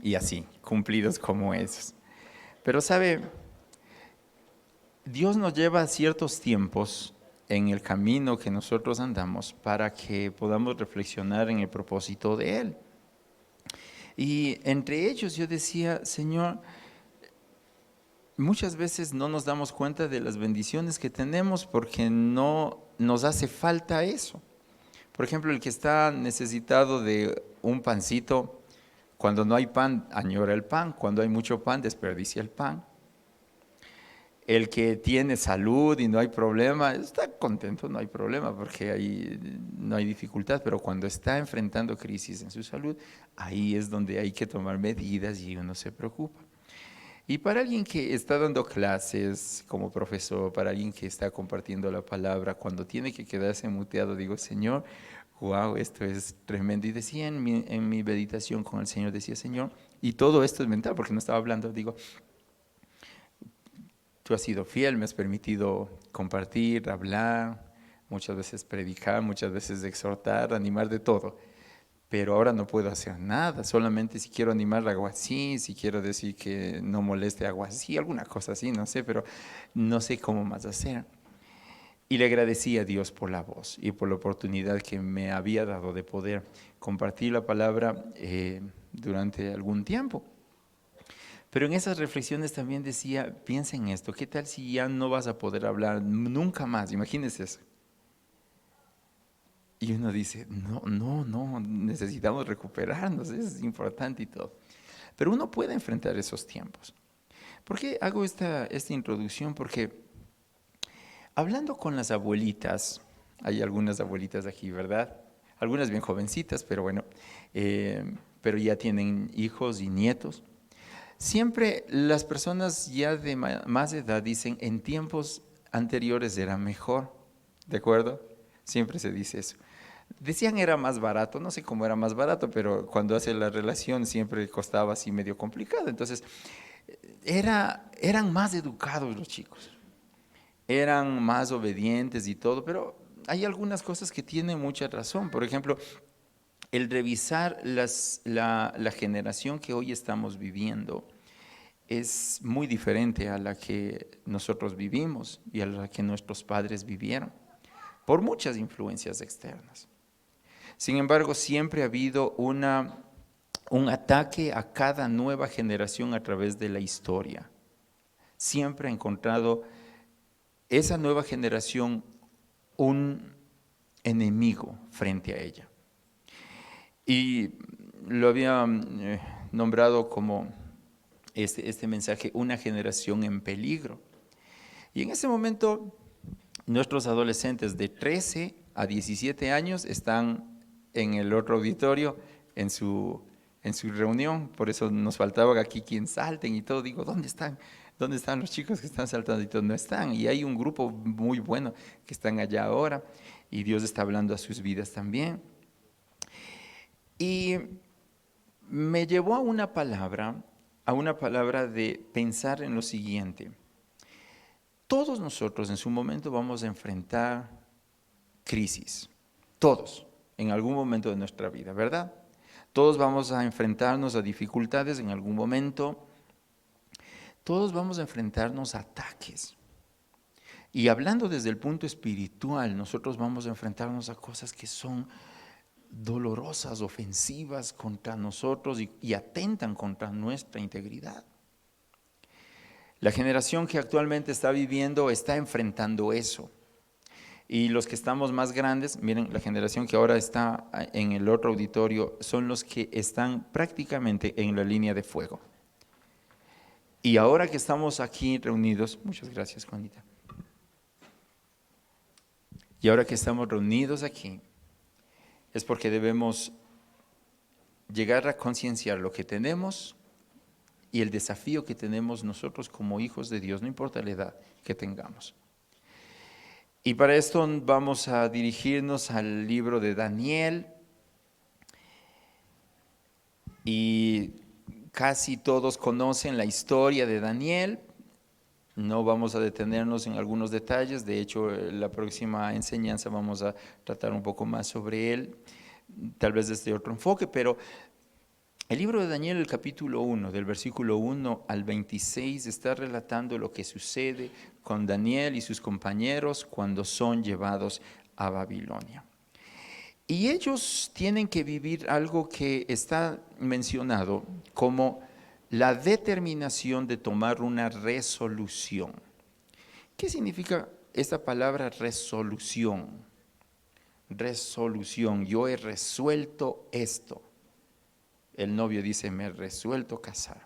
y así, cumplidos como esos. Pero sabe, Dios nos lleva a ciertos tiempos en el camino que nosotros andamos para que podamos reflexionar en el propósito de Él. Y entre ellos yo decía, Señor, muchas veces no nos damos cuenta de las bendiciones que tenemos porque no nos hace falta eso. Por ejemplo, el que está necesitado de un pancito, cuando no hay pan, añora el pan. Cuando hay mucho pan, desperdicia el pan. El que tiene salud y no hay problema, está contento, no hay problema, porque ahí no hay dificultad. Pero cuando está enfrentando crisis en su salud, ahí es donde hay que tomar medidas y uno se preocupa. Y para alguien que está dando clases como profesor, para alguien que está compartiendo la palabra, cuando tiene que quedarse muteado, digo, Señor, wow, esto es tremendo. Y decía en mi meditación con el Señor, decía, Señor, y todo esto es mental, porque no estaba hablando, digo, tú has sido fiel, me has permitido compartir, hablar, muchas veces predicar, muchas veces exhortar, animar de todo. Pero ahora no puedo hacer nada, solamente si quiero animar algo así, si quiero decir que no moleste algo así, alguna cosa así, no sé, pero no sé cómo más hacer. Y le agradecí a Dios por la voz y por la oportunidad que me había dado de poder compartir la palabra durante algún tiempo. Pero en esas reflexiones también decía, piensa en esto, ¿qué tal si ya no vas a poder hablar nunca más? Imagínense eso. Y uno dice, no, no, no, necesitamos recuperarnos, es importante y todo. Pero uno puede enfrentar esos tiempos. ¿Por qué hago esta introducción? Porque hablando con las abuelitas, hay algunas abuelitas aquí, ¿verdad? Algunas bien jovencitas, pero bueno, pero ya tienen hijos y nietos. Siempre las personas ya de más edad dicen, en tiempos anteriores era mejor, ¿de acuerdo? Siempre se dice eso. Decían era más barato, no sé cómo era más barato, pero cuando hace la relación siempre costaba así medio complicado. Entonces, eran más educados los chicos, eran más obedientes y todo, pero hay algunas cosas que tienen mucha razón. Por ejemplo, el revisar la generación que hoy estamos viviendo es muy diferente a la que nosotros vivimos y a la que nuestros padres vivieron, por muchas influencias externas. Sin embargo, siempre ha habido un ataque a cada nueva generación a través de la historia. Siempre ha encontrado esa nueva generación un enemigo frente a ella. Y lo había nombrado como este mensaje, una generación en peligro. Y en ese momento, nuestros adolescentes de 13 a 17 años están en el otro auditorio, en su reunión. Por eso nos faltaba aquí quien salten y todo. Digo, ¿dónde están? ¿Dónde están los chicos que están saltando y todo? No están. Y hay un grupo muy bueno que están allá ahora. Y Dios está hablando a sus vidas también. Y me llevó a una palabra de pensar en lo siguiente. Todos nosotros en su momento vamos a enfrentar crisis, todos, en algún momento de nuestra vida, ¿verdad? Todos vamos a enfrentarnos a dificultades en algún momento, todos vamos a enfrentarnos a ataques. Y hablando desde el punto espiritual, nosotros vamos a enfrentarnos a cosas que son dolorosas, ofensivas contra nosotros y atentan contra nuestra integridad. La generación que actualmente está viviendo está enfrentando eso. Y los que estamos más grandes, miren, la generación que ahora está en el otro auditorio son los que están prácticamente en la línea de fuego. Y ahora que estamos aquí reunidos, muchas gracias, Juanita. Y ahora que estamos reunidos aquí, es porque debemos llegar a concienciar lo que tenemos y el desafío que tenemos nosotros como hijos de Dios, no importa la edad que tengamos. Y para esto vamos a dirigirnos al libro de Daniel. Y casi todos conocen la historia de Daniel. No vamos a detenernos en algunos detalles. De hecho, la próxima enseñanza vamos a tratar un poco más sobre él, tal vez desde otro enfoque, pero El libro de Daniel, el capítulo 1, del versículo 1 al 26, está relatando lo que sucede con Daniel y sus compañeros cuando son llevados a Babilonia. Y ellos tienen que vivir algo que está mencionado como la determinación de tomar una resolución. ¿Qué significa esta palabra resolución? Resolución, yo he resuelto esto. El novio dice, me he resuelto casar,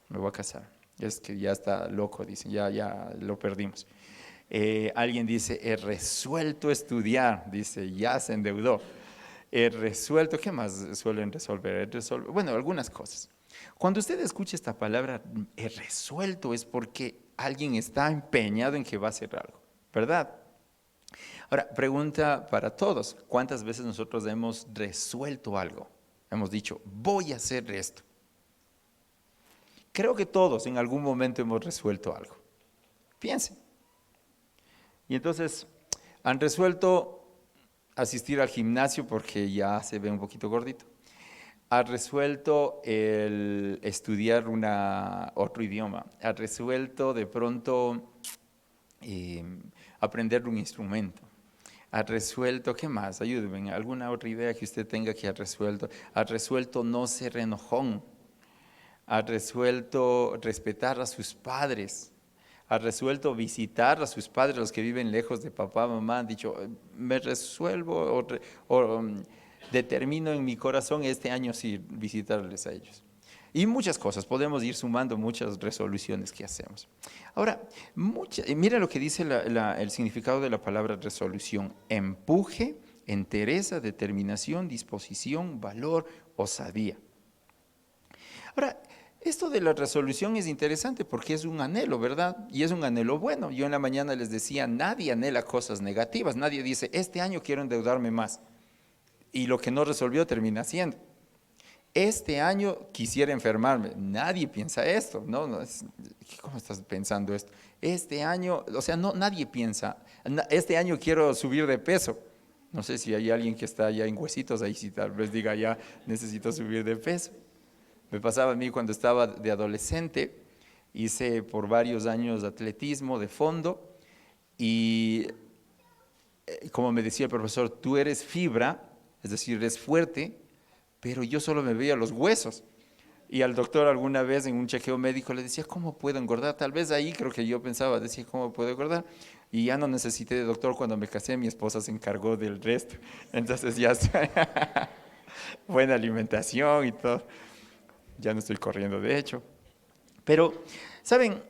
me voy a casar. Es que ya está loco, dice, ya lo perdimos. Alguien dice, he resuelto estudiar, dice, ya se endeudó. He resuelto, ¿qué más suelen resolver? Bueno, algunas cosas. Cuando usted escucha esta palabra, he resuelto, es porque alguien está empeñado en que va a hacer algo, ¿verdad? Ahora, pregunta para todos, ¿cuántas veces nosotros hemos resuelto algo? Hemos dicho, voy a hacer esto. Creo que todos en algún momento hemos resuelto algo. Piensen. Y entonces, han resuelto asistir al gimnasio porque ya se ve un poquito gordito. Ha resuelto el estudiar otro idioma. Ha resuelto de pronto aprender un instrumento. Ha resuelto, ¿qué más? Ayúdenme, alguna otra idea que usted tenga que ha resuelto. Ha resuelto no ser enojón. Ha resuelto respetar a sus padres. Ha resuelto visitar a sus padres, los que viven lejos de papá, mamá. Han dicho, me resuelvo determino en mi corazón este año sí visitarles a ellos. Y muchas cosas, podemos ir sumando muchas resoluciones que hacemos. Ahora, mira lo que dice el significado de la palabra resolución: empuje, entereza, determinación, disposición, valor, osadía. Ahora, esto de la resolución es interesante porque es un anhelo, ¿verdad? Y es un anhelo bueno. Yo en la mañana les decía, nadie anhela cosas negativas, nadie dice, este año quiero endeudarme más. Y lo que no resolvió termina haciendo. Este año quisiera enfermarme. Nadie piensa esto, ¿no? ¿Cómo estás pensando esto? Este año, o sea, no, nadie piensa, este año quiero subir de peso. No sé si hay alguien que está ya en huesitos ahí, si tal vez diga, ya necesito subir de peso. Me pasaba a mí cuando estaba de adolescente, hice por varios años atletismo de fondo y como me decía el profesor, tú eres fibra, es decir, eres fuerte, pero yo solo me veía los huesos. Y al doctor alguna vez en un chequeo médico le decía, ¿cómo puedo engordar? Tal vez ahí creo que yo pensaba, decía, ¿cómo puedo engordar? Y ya no necesité de doctor. Cuando me casé, mi esposa se encargó del resto. Entonces ya está. Buena alimentación y todo. Ya no estoy corriendo, de hecho. Pero, ¿saben?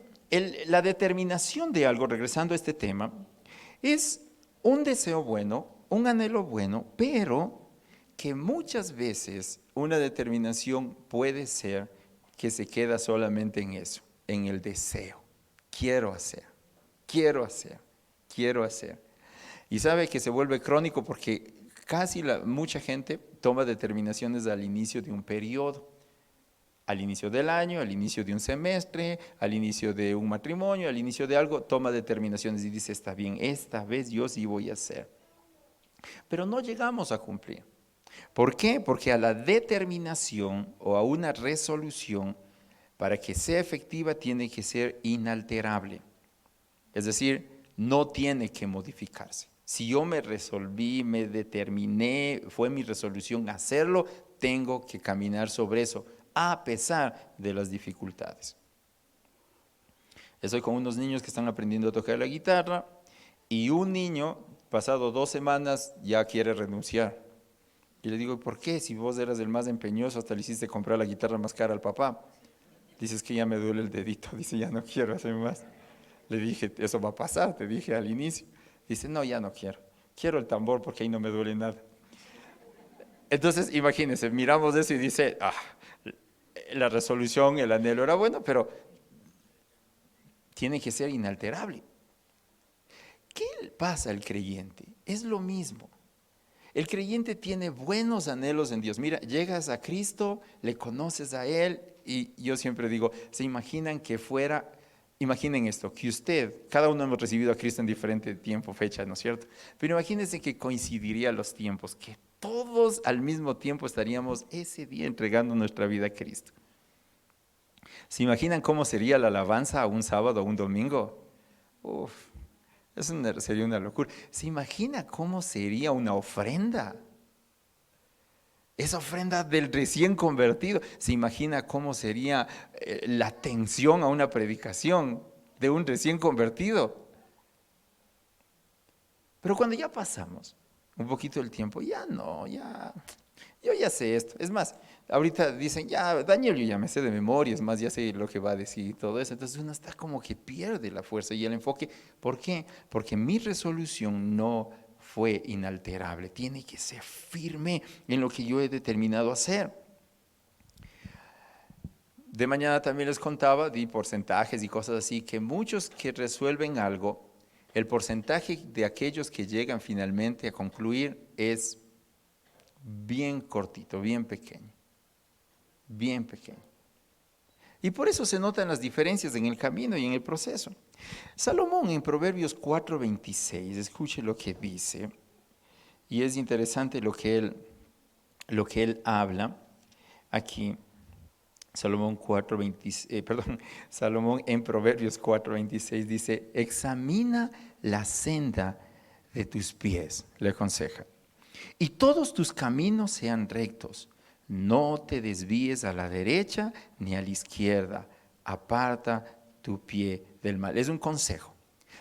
La determinación de algo, regresando a este tema, es un deseo bueno, un anhelo bueno, pero que muchas veces una determinación puede ser que se queda solamente en eso, en el deseo. Quiero hacer, quiero hacer, quiero hacer. Y sabe que se vuelve crónico porque mucha gente toma determinaciones al inicio de un periodo, al inicio del año, al inicio de un semestre, al inicio de un matrimonio, al inicio de algo, toma determinaciones y dice, está bien, esta vez yo sí voy a hacer. Pero no llegamos a cumplir. ¿Por qué? Porque a la determinación o a una resolución, para que sea efectiva, tiene que ser inalterable. Es decir, no tiene que modificarse. Si yo me resolví, me determiné, fue mi resolución hacerlo, tengo que caminar sobre eso, a pesar de las dificultades. Estoy con unos niños que están aprendiendo a tocar la guitarra y un niño, pasado 2 semanas, ya quiere renunciar. Y le digo, ¿por qué? Si vos eras el más empeñoso, hasta le hiciste comprar la guitarra más cara al papá. Dices que ya me duele el dedito, dice, ya no quiero hacer más. Le dije, eso va a pasar, te dije al inicio. Dice, no, ya no quiero. Quiero el tambor porque ahí no me duele nada. Entonces, imagínense, miramos eso y dice, la resolución, el anhelo era bueno, pero tiene que ser inalterable. ¿Qué pasa al creyente? Es lo mismo. El creyente tiene buenos anhelos en Dios. Mira, llegas a Cristo, le conoces a Él y yo siempre digo, ¿se imaginan que fuera, imaginen esto, que usted, cada uno hemos recibido a Cristo en diferente tiempo, fecha, ¿no es cierto? Pero imagínense que coincidirían los tiempos, qué todos al mismo tiempo estaríamos ese día entregando nuestra vida a Cristo. ¿Se imaginan cómo sería la alabanza a un sábado o un domingo? Uf, sería una locura. ¿Se imagina cómo sería una ofrenda? Esa ofrenda del recién convertido. ¿Se imagina cómo sería la atención a una predicación de un recién convertido? Pero cuando ya pasamos un poquito el tiempo, ya no, yo ya sé esto. Es más, ahorita dicen, ya, Daniel, yo ya me sé de memoria, es más, ya sé lo que va a decir y todo eso. Entonces uno está como que pierde la fuerza y el enfoque. ¿Por qué? Porque mi resolución no fue inalterable. Tiene que ser firme en lo que yo he determinado hacer. De mañana también les contaba, di porcentajes y cosas así, que muchos que resuelven algo, el porcentaje de aquellos que llegan finalmente a concluir es bien cortito, bien pequeño, bien pequeño. Y por eso se notan las diferencias en el camino y en el proceso. Salomón en Proverbios 4:26, escuche lo que dice, y es interesante lo que él habla aquí. Salomón en Proverbios 4:26 dice, examina la senda de tus pies, le aconseja, y todos tus caminos sean rectos. No te desvíes a la derecha ni a la izquierda. Aparta tu pie del mal. Es un consejo.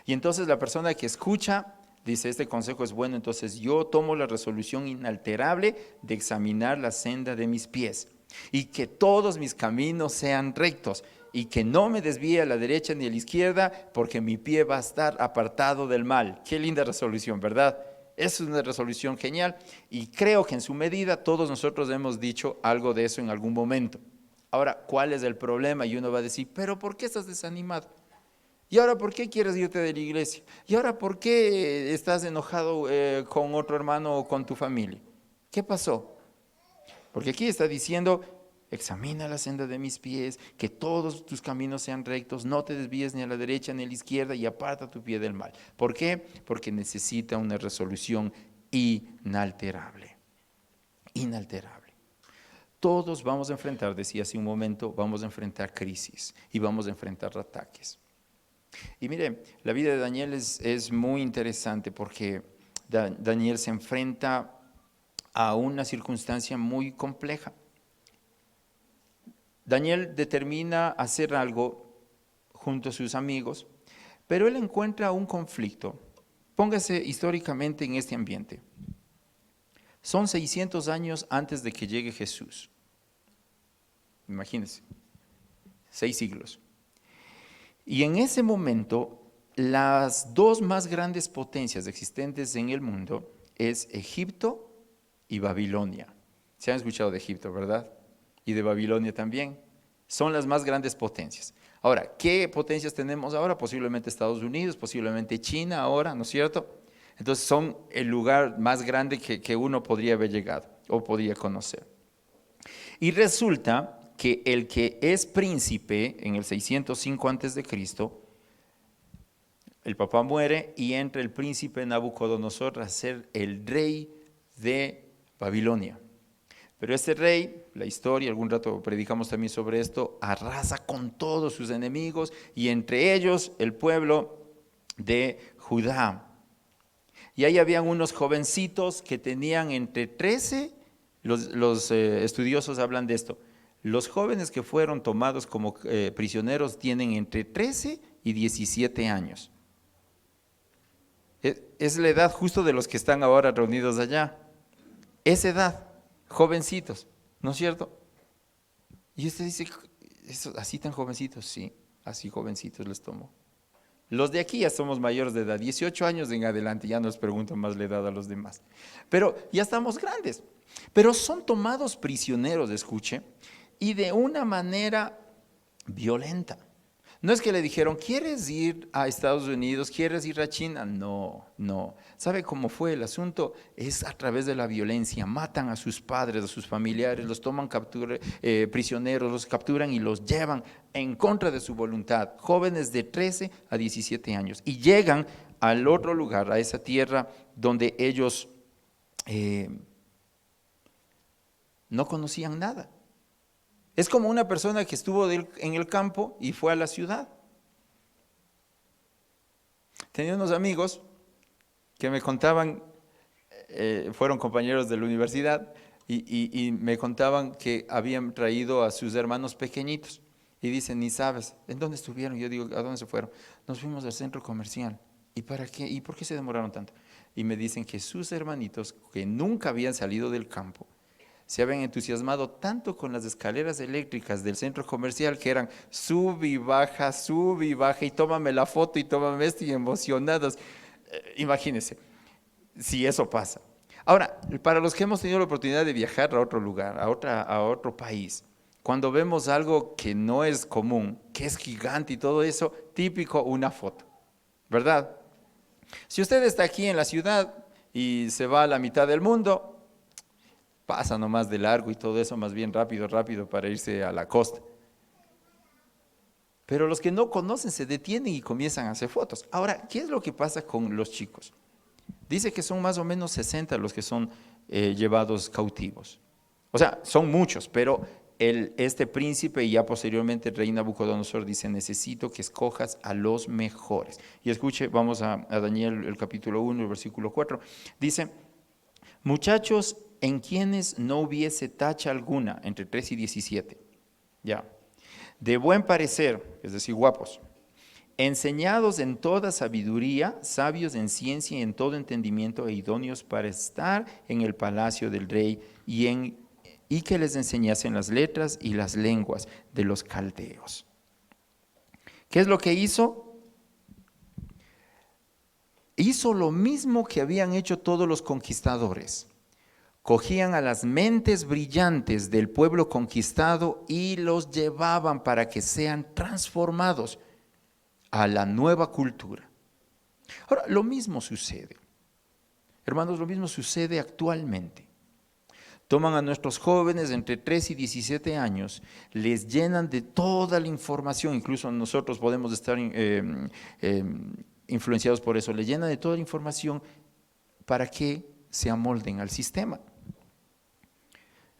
Y entonces la persona que escucha dice, este consejo es bueno, entonces yo tomo la resolución inalterable de examinar la senda de mis pies y que todos mis caminos sean rectos y que no me desvíe a la derecha ni a la izquierda porque mi pie va a estar apartado del mal. Qué linda resolución, ¿verdad? Es una resolución genial y creo que en su medida todos nosotros hemos dicho algo de eso en algún momento. Ahora, ¿cuál es el problema? Y uno va a decir, pero ¿por qué estás desanimado? ¿Y ahora por qué quieres irte de la iglesia? ¿Y ahora por qué estás enojado con otro hermano o con tu familia? ¿Qué pasó? Porque aquí está diciendo, examina la senda de mis pies, que todos tus caminos sean rectos, no te desvíes ni a la derecha ni a la izquierda y aparta tu pie del mal. ¿Por qué? Porque necesita una resolución inalterable. Inalterable. Todos vamos a enfrentar, decía hace un momento, vamos a enfrentar crisis y vamos a enfrentar ataques. Y mire, la vida de Daniel es muy interesante porque Daniel se enfrenta a una circunstancia muy compleja. Daniel determina hacer algo junto a sus amigos, pero él encuentra un conflicto. Póngase históricamente en este ambiente. Son 600 años antes de que llegue Jesús. Imagínense, 6 siglos. Y en ese momento, las dos más grandes potencias existentes en el mundo es Egipto y Babilonia. Se han escuchado de Egipto, ¿verdad? Y de Babilonia también. Son las más grandes potencias. Ahora, ¿qué potencias tenemos ahora? Posiblemente Estados Unidos, posiblemente China ahora, ¿no es cierto? Entonces son el lugar más grande que uno podría haber llegado o podría conocer. Y resulta que el que es príncipe en el 605 a.C., el papá muere y entra el príncipe Nabucodonosor a ser el rey de Babilonia. Pero este rey, la historia, algún rato predicamos también sobre esto, arrasa con todos sus enemigos y entre ellos el pueblo de Judá. Y ahí habían unos jovencitos que tenían entre 13, los estudiosos hablan de esto, los jóvenes que fueron tomados como prisioneros tienen entre 13 y 17 años. Es la edad justo de los que están ahora reunidos allá. Esa edad, jovencitos, ¿no es cierto? Y usted dice, ¿así tan jovencitos? Sí, así jovencitos les tomó. Los de aquí ya somos mayores de edad, 18 años en adelante, ya nos preguntan más la edad a los demás. Pero ya estamos grandes. Pero son tomados prisioneros, escuche, y de una manera violenta. No es que le dijeron, ¿quieres ir a Estados Unidos? ¿Quieres ir a China? No, no. ¿Sabe cómo fue el asunto? Es a través de la violencia. Matan a sus padres, a sus familiares, los toman prisioneros, los capturan y los llevan en contra de su voluntad. Jóvenes de 13 a 17 años. Y llegan al otro lugar, a esa tierra donde ellos no conocían nada. Es como una persona que estuvo en el campo y fue a la ciudad. Tenía unos amigos que me contaban, fueron compañeros de la universidad, y me contaban que habían traído a sus hermanos pequeñitos. Y dicen, ni sabes, ¿en dónde estuvieron? Yo digo, ¿a dónde se fueron? Nos fuimos al centro comercial. ¿Y para qué? ¿Y por qué se demoraron tanto? Y me dicen que sus hermanitos, que nunca habían salido del campo, se habían entusiasmado tanto con las escaleras eléctricas del centro comercial que eran sub y baja, y tómame la foto y tómame esto, y emocionados. Imagínense, si eso pasa. Ahora, para los que hemos tenido la oportunidad de viajar a otro lugar, a otro país, cuando vemos algo que no es común, que es gigante y todo eso, típico, una foto, ¿verdad? Si usted está aquí en la ciudad y se va a la mitad del mundo, pasa nomás de largo y todo eso, más bien rápido, rápido para irse a la costa. Pero los que no conocen se detienen y comienzan a hacer fotos. Ahora, ¿qué es lo que pasa con los chicos? Dice que son más o menos 60 los que son llevados cautivos. O sea, son muchos, pero este príncipe y ya posteriormente el rey Nabucodonosor dice, necesito que escojas a los mejores. Y escuche, vamos a Daniel, el capítulo 1, el versículo 4. Dice, muchachos en quienes no hubiese tacha alguna, entre 3 y 17. Ya. De buen parecer, es decir, guapos, enseñados en toda sabiduría, sabios en ciencia y en todo entendimiento, e idóneos para estar en el palacio del rey, y que les enseñasen las letras y las lenguas de los caldeos. ¿Qué es lo que hizo? Hizo lo mismo que habían hecho todos los conquistadores. Cogían a las mentes brillantes del pueblo conquistado y los llevaban para que sean transformados a la nueva cultura. Ahora, lo mismo sucede, hermanos, lo mismo sucede actualmente. Toman a nuestros jóvenes entre 3 y 17 años, les llenan de toda la información, incluso nosotros podemos estar influenciados por eso, les llenan de toda la información para que se amolden al sistema.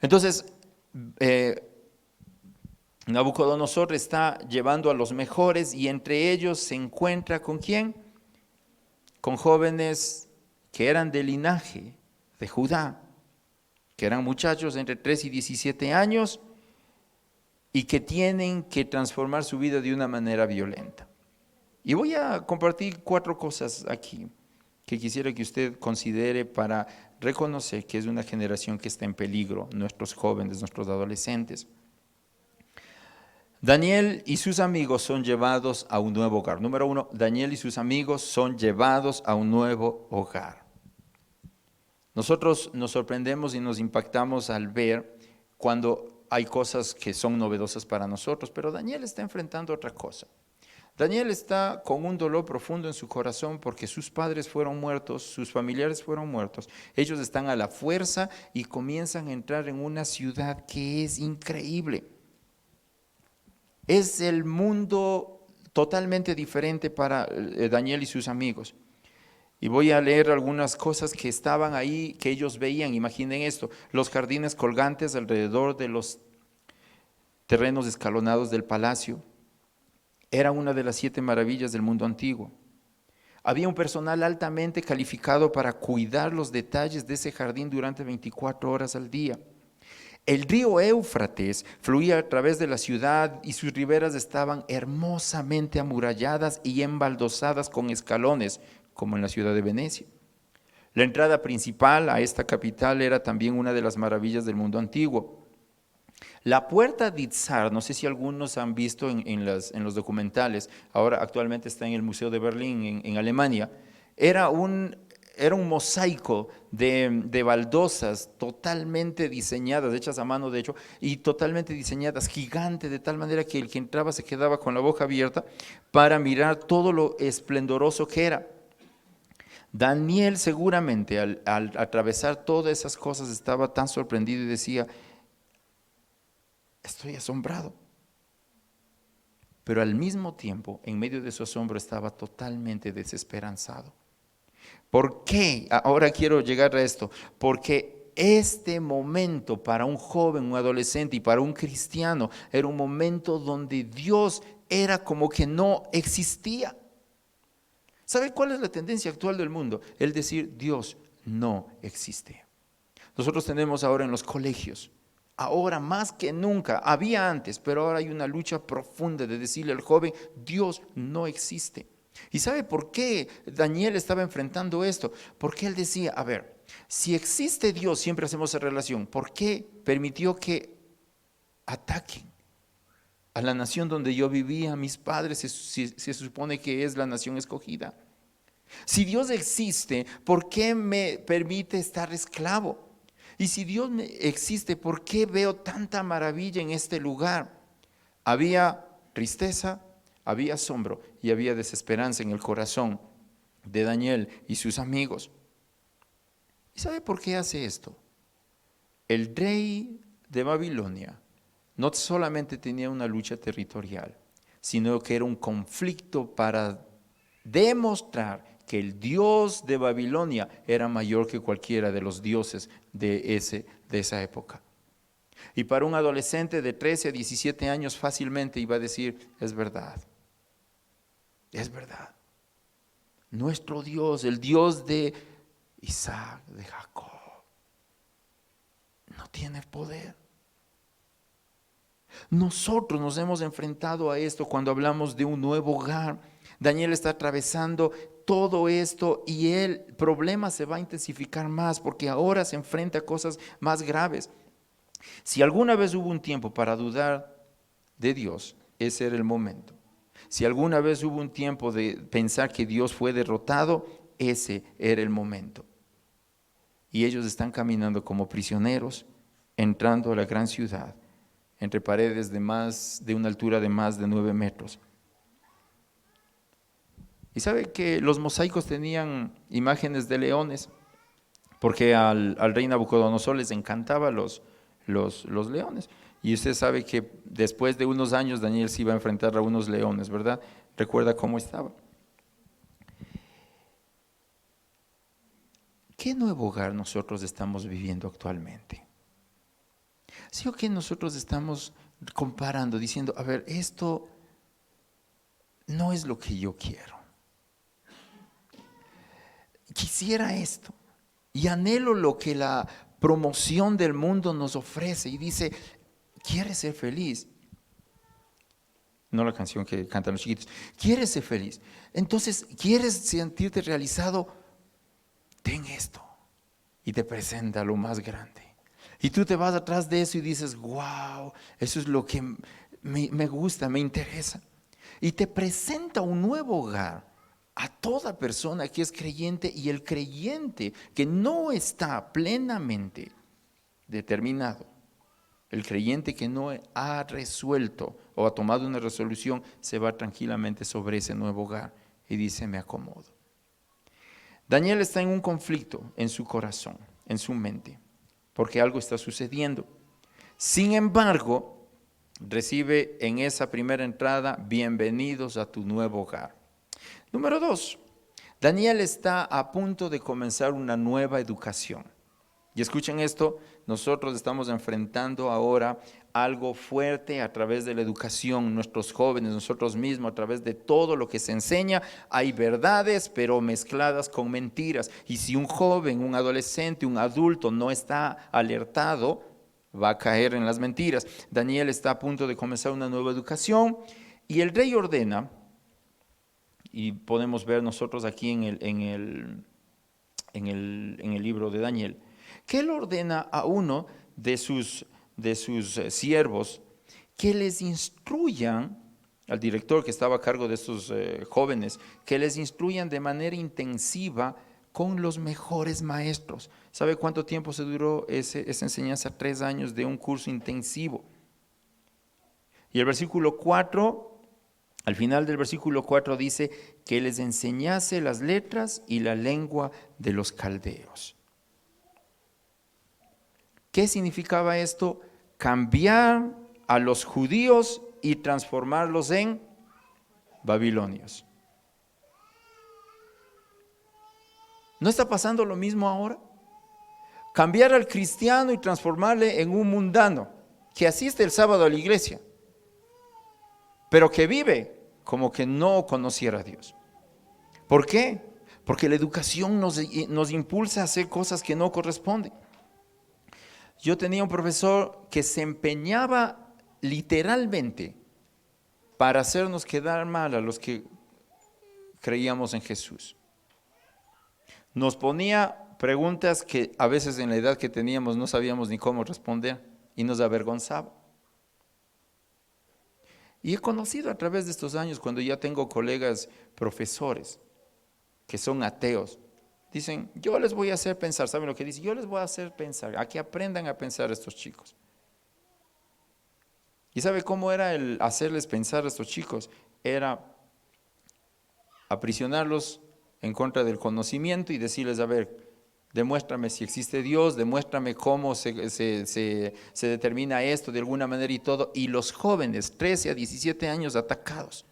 Entonces, Nabucodonosor está llevando a los mejores y entre ellos se encuentra ¿con quién? Con jóvenes que eran del linaje de Judá, que eran muchachos entre 3 y 17 años y que tienen que transformar su vida de una manera violenta. Y voy a compartir 4 cosas aquí que quisiera que usted considere para reconocer que es una generación que está en peligro, nuestros jóvenes, nuestros adolescentes. Daniel y sus amigos son llevados a un nuevo hogar. Número 1, Daniel y sus amigos son llevados a un nuevo hogar. Nosotros nos sorprendemos y nos impactamos al ver cuando hay cosas que son novedosas para nosotros, pero Daniel está enfrentando otra cosa. Daniel está con un dolor profundo en su corazón porque sus padres fueron muertos, sus familiares fueron muertos. Ellos están a la fuerza y comienzan a entrar en una ciudad que es increíble. Es el mundo totalmente diferente para Daniel y sus amigos. Y voy a leer algunas cosas que estaban ahí, que ellos veían. Imaginen esto, los jardines colgantes alrededor de los terrenos escalonados del palacio. Era una de las 7 maravillas del mundo antiguo. Había un personal altamente calificado para cuidar los detalles de ese jardín durante 24 horas al día. El río Éufrates fluía a través de la ciudad y sus riberas estaban hermosamente amuralladas y embaldosadas con escalones, como en la ciudad de Venecia. La entrada principal a esta capital era también una de las maravillas del mundo antiguo. La puerta de Itzar, no sé si algunos han visto en los documentales, ahora actualmente está en el Museo de Berlín, en Alemania, era un mosaico de baldosas totalmente diseñadas, hechas a mano de hecho, y totalmente diseñadas, gigante, de tal manera que el que entraba se quedaba con la boca abierta para mirar todo lo esplendoroso que era. Daniel seguramente al atravesar todas esas cosas estaba tan sorprendido y decía, estoy asombrado. Pero al mismo tiempo, en medio de su asombro, estaba totalmente desesperanzado. ¿Por qué? Ahora quiero llegar a esto. Porque Este momento para un joven, un adolescente y para un cristiano era un momento donde Dios era como que no existía. ¿Sabe cuál es la tendencia actual del mundo? El decir Dios no existe. Nosotros tenemos ahora en los colegios, ahora más que nunca, había antes, pero ahora hay una lucha profunda de decirle al joven, Dios no existe. ¿Y sabe por qué Daniel estaba enfrentando esto? Porque él decía, a ver, si existe Dios, siempre hacemos esa relación, ¿por qué permitió que ataquen a la nación donde yo vivía, a mis padres, se supone que es la nación escogida? Si Dios existe, ¿por qué me permite estar esclavo? Y si Dios existe, ¿por qué veo tanta maravilla en este lugar? Había tristeza, había asombro y había desesperanza en el corazón de Daniel y sus amigos. ¿Y sabe por qué hace esto? El rey de Babilonia no solamente tenía una lucha territorial, sino que era un conflicto para demostrar que el Dios de Babilonia era mayor que cualquiera de los dioses de esa época. Y para un adolescente de 13 a 17 años fácilmente iba a decir, es verdad, es verdad. Nuestro Dios, el Dios de Isaac, de Jacob, no tiene poder. Nosotros nos hemos enfrentado a esto cuando hablamos de un nuevo hogar. Daniel está atravesando todo esto y el problema se va a intensificar más porque ahora se enfrenta a cosas más graves. Si alguna vez hubo un tiempo para dudar de Dios, ese era el momento. Si alguna vez hubo un tiempo de pensar que Dios fue derrotado, ese era el momento. Y ellos están caminando como prisioneros, entrando a la gran ciudad, entre paredes de una altura de más de 9 metros. Y sabe que los mosaicos tenían imágenes de leones, porque al rey Nabucodonosor les encantaban los leones. Y usted sabe que después de unos años Daniel se iba a enfrentar a unos leones, ¿verdad? Recuerda cómo estaba. ¿Qué nuevo hogar nosotros estamos viviendo actualmente? ¿Sí o qué nosotros estamos comparando, diciendo, a ver, esto no es lo que yo quiero? Quisiera esto y anhelo lo que la promoción del mundo nos ofrece y dice, ¿quieres ser feliz? No la canción que cantan los chiquitos. ¿Quieres ser feliz? Entonces, ¿quieres sentirte realizado? Ten esto. Y te presenta lo más grande. Y tú te vas atrás de eso y dices, wow, eso es lo que me gusta, me interesa. Y te presenta un nuevo hogar a toda persona que es creyente y el creyente que no está plenamente determinado. El creyente que no ha resuelto o ha tomado una resolución se va tranquilamente sobre ese nuevo hogar y dice, me acomodo. Daniel está en un conflicto en su corazón, en su mente, porque algo está sucediendo. Sin embargo, recibe en esa primera entrada, bienvenidos a tu nuevo hogar. Número 2, Daniel está a punto de comenzar una nueva educación. Y escuchen esto, nosotros estamos enfrentando ahora algo fuerte a través de la educación, nuestros jóvenes, nosotros mismos, a través de todo lo que se enseña, hay verdades, pero mezcladas con mentiras. Y si un joven, un adolescente, un adulto no está alertado, va a caer en las mentiras. Daniel está a punto de comenzar una nueva educación y el rey ordena, y podemos ver nosotros aquí en el libro de Daniel, que él ordena a uno de sus siervos que les instruyan, al director que estaba a cargo de estos jóvenes, que les instruyan de manera intensiva con los mejores maestros. ¿Sabe cuánto tiempo se duró esa enseñanza? 3 años de un curso intensivo. Y el versículo 4, al final del versículo 4 dice que les enseñase las letras y la lengua de los caldeos. ¿Qué significaba esto? Cambiar a los judíos y transformarlos en babilonios. ¿No está pasando lo mismo ahora? cambiar al cristiano y transformarle en un mundano que asiste el sábado a la iglesia, pero que vive como que no conociera a Dios. ¿Por qué? Porque la educación nos impulsa a hacer cosas que no corresponden. Yo tenía un profesor que se empeñaba literalmente para hacernos quedar mal a los que creíamos en Jesús. Nos ponía preguntas que a veces en la edad que teníamos no sabíamos ni cómo responder y nos avergonzaba. Y he conocido a través de estos años, cuando ya tengo colegas profesores que son ateos, dicen, yo les voy a hacer pensar, ¿saben lo que dice? Yo les voy a hacer pensar, a que aprendan a pensar estos chicos. ¿Y sabe cómo era el hacerles pensar a estos chicos? Era aprisionarlos en contra del conocimiento y decirles, a ver, demuéstrame si existe Dios, demuéstrame cómo se determina esto de alguna manera y todo. Y los jóvenes, 13 a 17 años, atacados,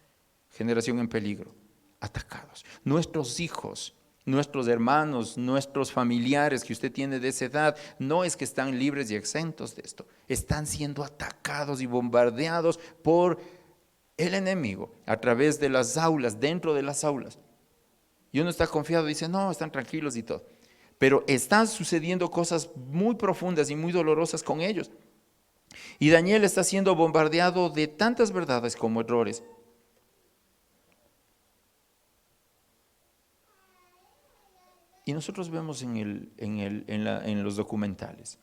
generación en peligro, atacados. Nuestros hijos, nuestros hermanos, nuestros familiares que usted tiene de esa edad, no es que están libres y exentos de esto, están siendo atacados y bombardeados por el enemigo a través de las aulas, dentro de las aulas. Y uno está confiado, dice, no, están tranquilos y todo. Pero están sucediendo cosas muy profundas y muy dolorosas con ellos. Y Daniel está siendo bombardeado de tantas verdades como errores. Y nosotros vemos en los documentales.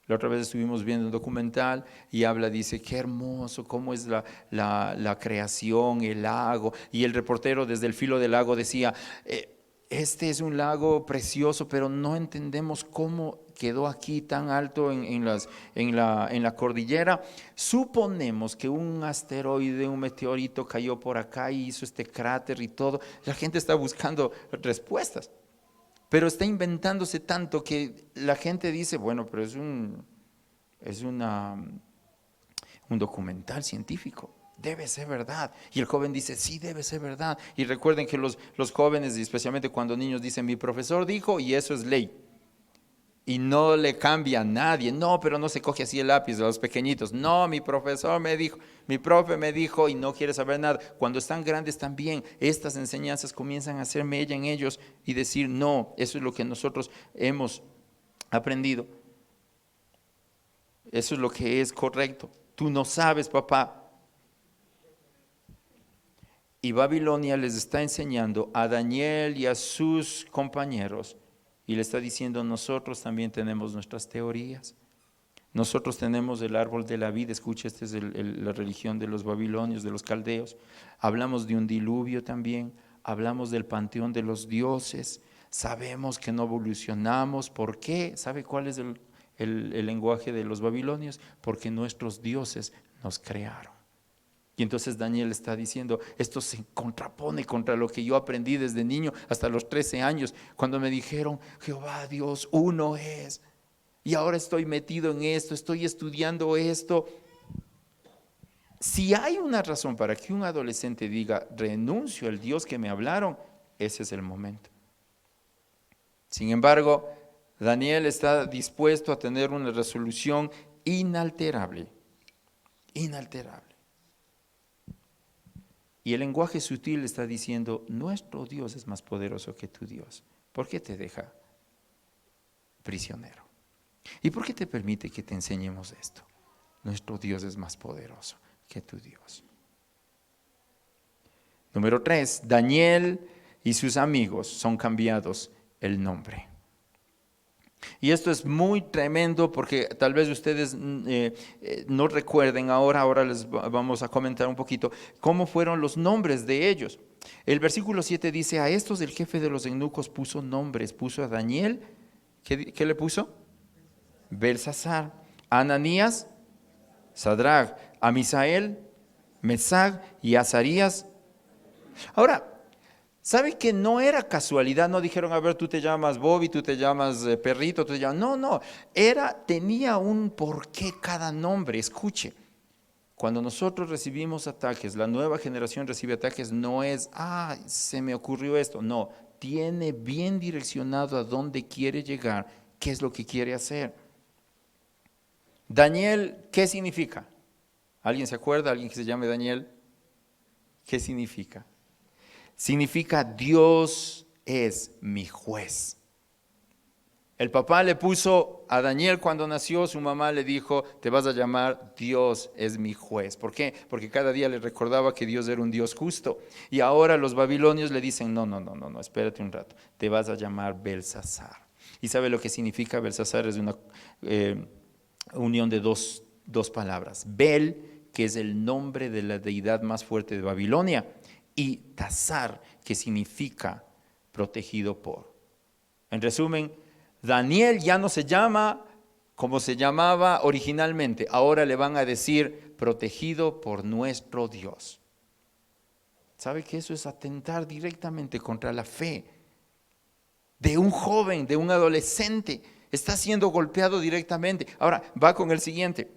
La otra vez estuvimos viendo un documental y dice, qué hermoso, cómo es la creación, el lago. Y el reportero desde el filo del lago decía, este es un lago precioso, pero no entendemos cómo quedó aquí tan alto en la cordillera. Suponemos que un asteroide, un meteorito cayó por acá y hizo este cráter y todo. La gente está buscando respuestas. Pero está inventándose tanto que la gente dice, bueno, pero es un documental científico, debe ser verdad. Y el joven dice, sí, debe ser verdad. Y recuerden que los jóvenes, y especialmente cuando niños dicen, mi profesor dijo, y eso es ley. Y no le cambia a nadie. No, pero no se coge así el lápiz de los pequeñitos. No, mi profesor me dijo, mi profe me dijo y no quiere saber nada. Cuando están grandes también, estas enseñanzas comienzan a hacer mella en ellos y decir, no, eso es lo que nosotros hemos aprendido. Eso es lo que es correcto. Tú no sabes, papá. Y Babilonia les está enseñando a Daniel y a sus compañeros y le está diciendo, nosotros también tenemos nuestras teorías. Nosotros tenemos el árbol de la vida. Escucha, esta es la religión de los babilonios, de los caldeos. Hablamos de un diluvio también. Hablamos del panteón de los dioses. Sabemos que no evolucionamos. ¿Por qué? ¿Sabe cuál es el lenguaje de los babilonios? Porque nuestros dioses nos crearon. Y entonces Daniel está diciendo, esto se contrapone contra lo que yo aprendí desde niño hasta los 13 años, cuando me dijeron, Jehová Dios, uno es. Y ahora estoy metido en esto, estoy estudiando esto. Si hay una razón para que un adolescente diga, renuncio al Dios que me hablaron, ese es el momento. Sin embargo, Daniel está dispuesto a tener una resolución inalterable, inalterable. Y el lenguaje sutil está diciendo, nuestro Dios es más poderoso que tu Dios. ¿Por qué te deja prisionero? ¿Y por qué te permite que te enseñemos esto? Nuestro Dios es más poderoso que tu Dios. Número 3, Daniel y sus amigos son cambiados el nombre. Y esto es muy tremendo porque tal vez ustedes no recuerden ahora les vamos a comentar un poquito cómo fueron los nombres de ellos. El versículo 7 dice, a estos el jefe de los eunucos puso nombres, puso a Daniel, ¿qué le puso? Belsasar, a Ananías, Sadrach, a Misael, Mesac y a Azarías. Ahora, ¿sabe que no era casualidad? No dijeron, a ver, tú te llamas Bobby, tú te llamas Perrito, tú te llamas... No, tenía un porqué cada nombre. Escuche, cuando nosotros recibimos ataques, la nueva generación recibe ataques, no es, se me ocurrió esto. No, tiene bien direccionado a dónde quiere llegar qué es lo que quiere hacer. Daniel, ¿qué significa? ¿Alguien se acuerda? ¿Alguien que se llame Daniel? ¿Qué significa? Significa Dios es mi juez. El papá le puso a Daniel cuando nació, su mamá le dijo, te vas a llamar Dios es mi juez. ¿Por qué? Porque cada día le recordaba que Dios era un Dios justo. Y ahora los babilonios le dicen, no, espérate un rato, te vas a llamar Belsasar. ¿Y sabe lo que significa? Belsasar es una unión de dos palabras. Bel, que es el nombre de la deidad más fuerte de Babilonia, y Tasar, que significa protegido por. En resumen, Daniel ya no se llama como se llamaba originalmente, ahora le van a decir protegido por nuestro Dios. ¿Sabe que eso es atentar directamente contra la fe de un joven, de un adolescente? Está siendo golpeado directamente. Ahora, va con el siguiente.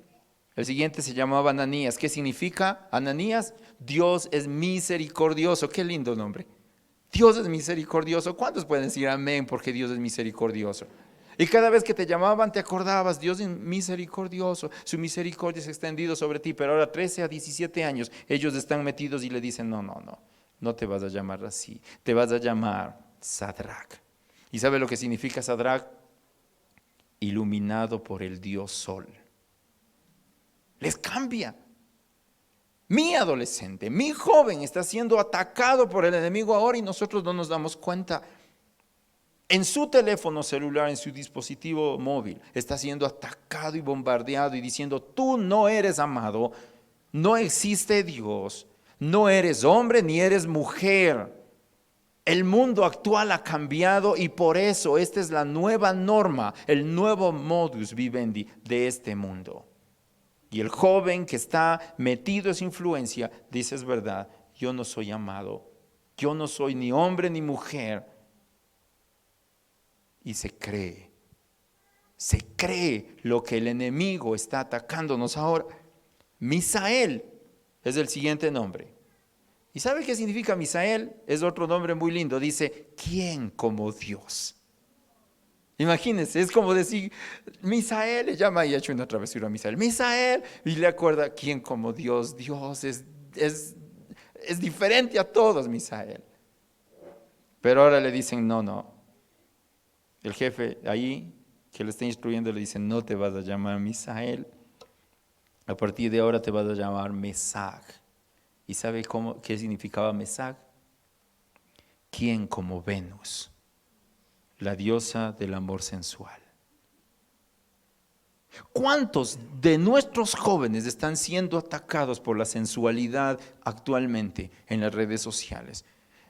El siguiente se llamaba Ananías. ¿Qué significa Ananías? Dios es misericordioso. Qué lindo nombre. Dios es misericordioso. ¿Cuántos pueden decir amén porque Dios es misericordioso? Y cada vez que te llamaban te acordabas, Dios es misericordioso, su misericordia es extendido sobre ti. Pero ahora 13 a 17 años ellos están metidos y le dicen, no te vas a llamar así, te vas a llamar Sadrach. ¿Y sabe lo que significa Sadrach? Iluminado por el Dios Sol. Les cambia. Mi adolescente, mi joven está siendo atacado por el enemigo ahora y nosotros no nos damos cuenta. En su teléfono celular, en su dispositivo móvil, está siendo atacado y bombardeado y diciendo, tú no eres amado, no existe Dios, no eres hombre ni eres mujer. El mundo actual ha cambiado y por eso esta es la nueva norma, el nuevo modus vivendi de este mundo. Y el joven que está metido en esa influencia dice, es verdad, yo no soy amado, yo no soy ni hombre ni mujer. Y se cree lo que el enemigo está atacándonos ahora. Misael es el siguiente nombre. ¿Y sabe qué significa Misael? Es otro nombre muy lindo, dice, ¿quién como Dios? Imagínense, es como decir, Misael, le llama y ha hecho una travesura a Misael, Misael, y le acuerda, ¿quién como Dios? Dios es diferente a todos, Misael. Pero ahora le dicen, no. El jefe ahí, que le está instruyendo, le dice, no te vas a llamar Misael, a partir de ahora te vas a llamar Mesach. ¿Y sabe qué significaba Mesach? ¿Quién como Venus? La diosa del amor sensual. ¿Cuántos de nuestros jóvenes están siendo atacados por la sensualidad actualmente en las redes sociales?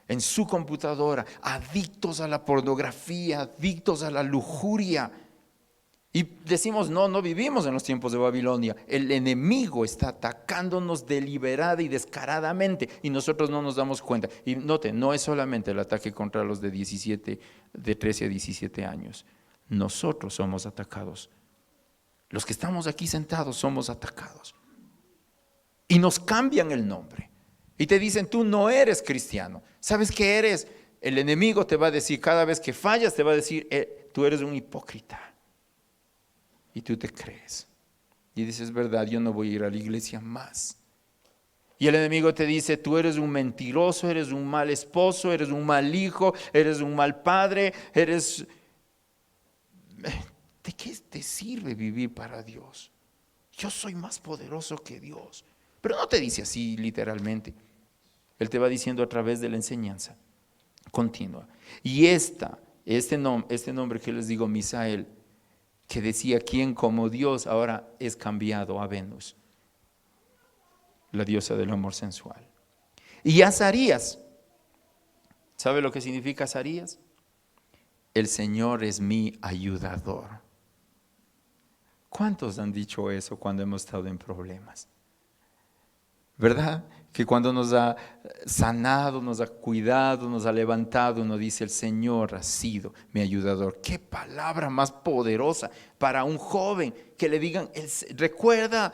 En su computadora, adictos a la pornografía, adictos a la lujuria. Y decimos, no vivimos en los tiempos de Babilonia. El enemigo está atacándonos deliberada y descaradamente y nosotros no nos damos cuenta. Y note, no es solamente el ataque contra los de 13 a 17 años. Nosotros somos atacados. Los que estamos aquí sentados somos atacados. Y nos cambian el nombre. Y te dicen, tú no eres cristiano. ¿Sabes qué eres? El enemigo te va a decir, cada vez que fallas, te va a decir, tú eres un hipócrita. Y tú te crees. Y dices, verdad, yo no voy a ir a la iglesia más. Y el enemigo te dice, tú eres un mentiroso, eres un mal esposo, eres un mal hijo, eres un mal padre, ¿de qué te sirve vivir para Dios? Yo soy más poderoso que Dios. Pero no te dice así literalmente. Él te va diciendo a través de la enseñanza continua. Y este nombre que les digo, Misael, que decía quién como Dios, ahora es cambiado a Venus, la diosa del amor sensual. Y Azarías, ¿sabe lo que significa Azarías? El Señor es mi ayudador. ¿Cuántos han dicho eso cuando hemos estado en problemas? ¿Verdad? Que cuando nos ha sanado, nos ha cuidado, nos ha levantado, uno dice, el Señor ha sido mi ayudador. Qué palabra más poderosa para un joven que le digan, recuerda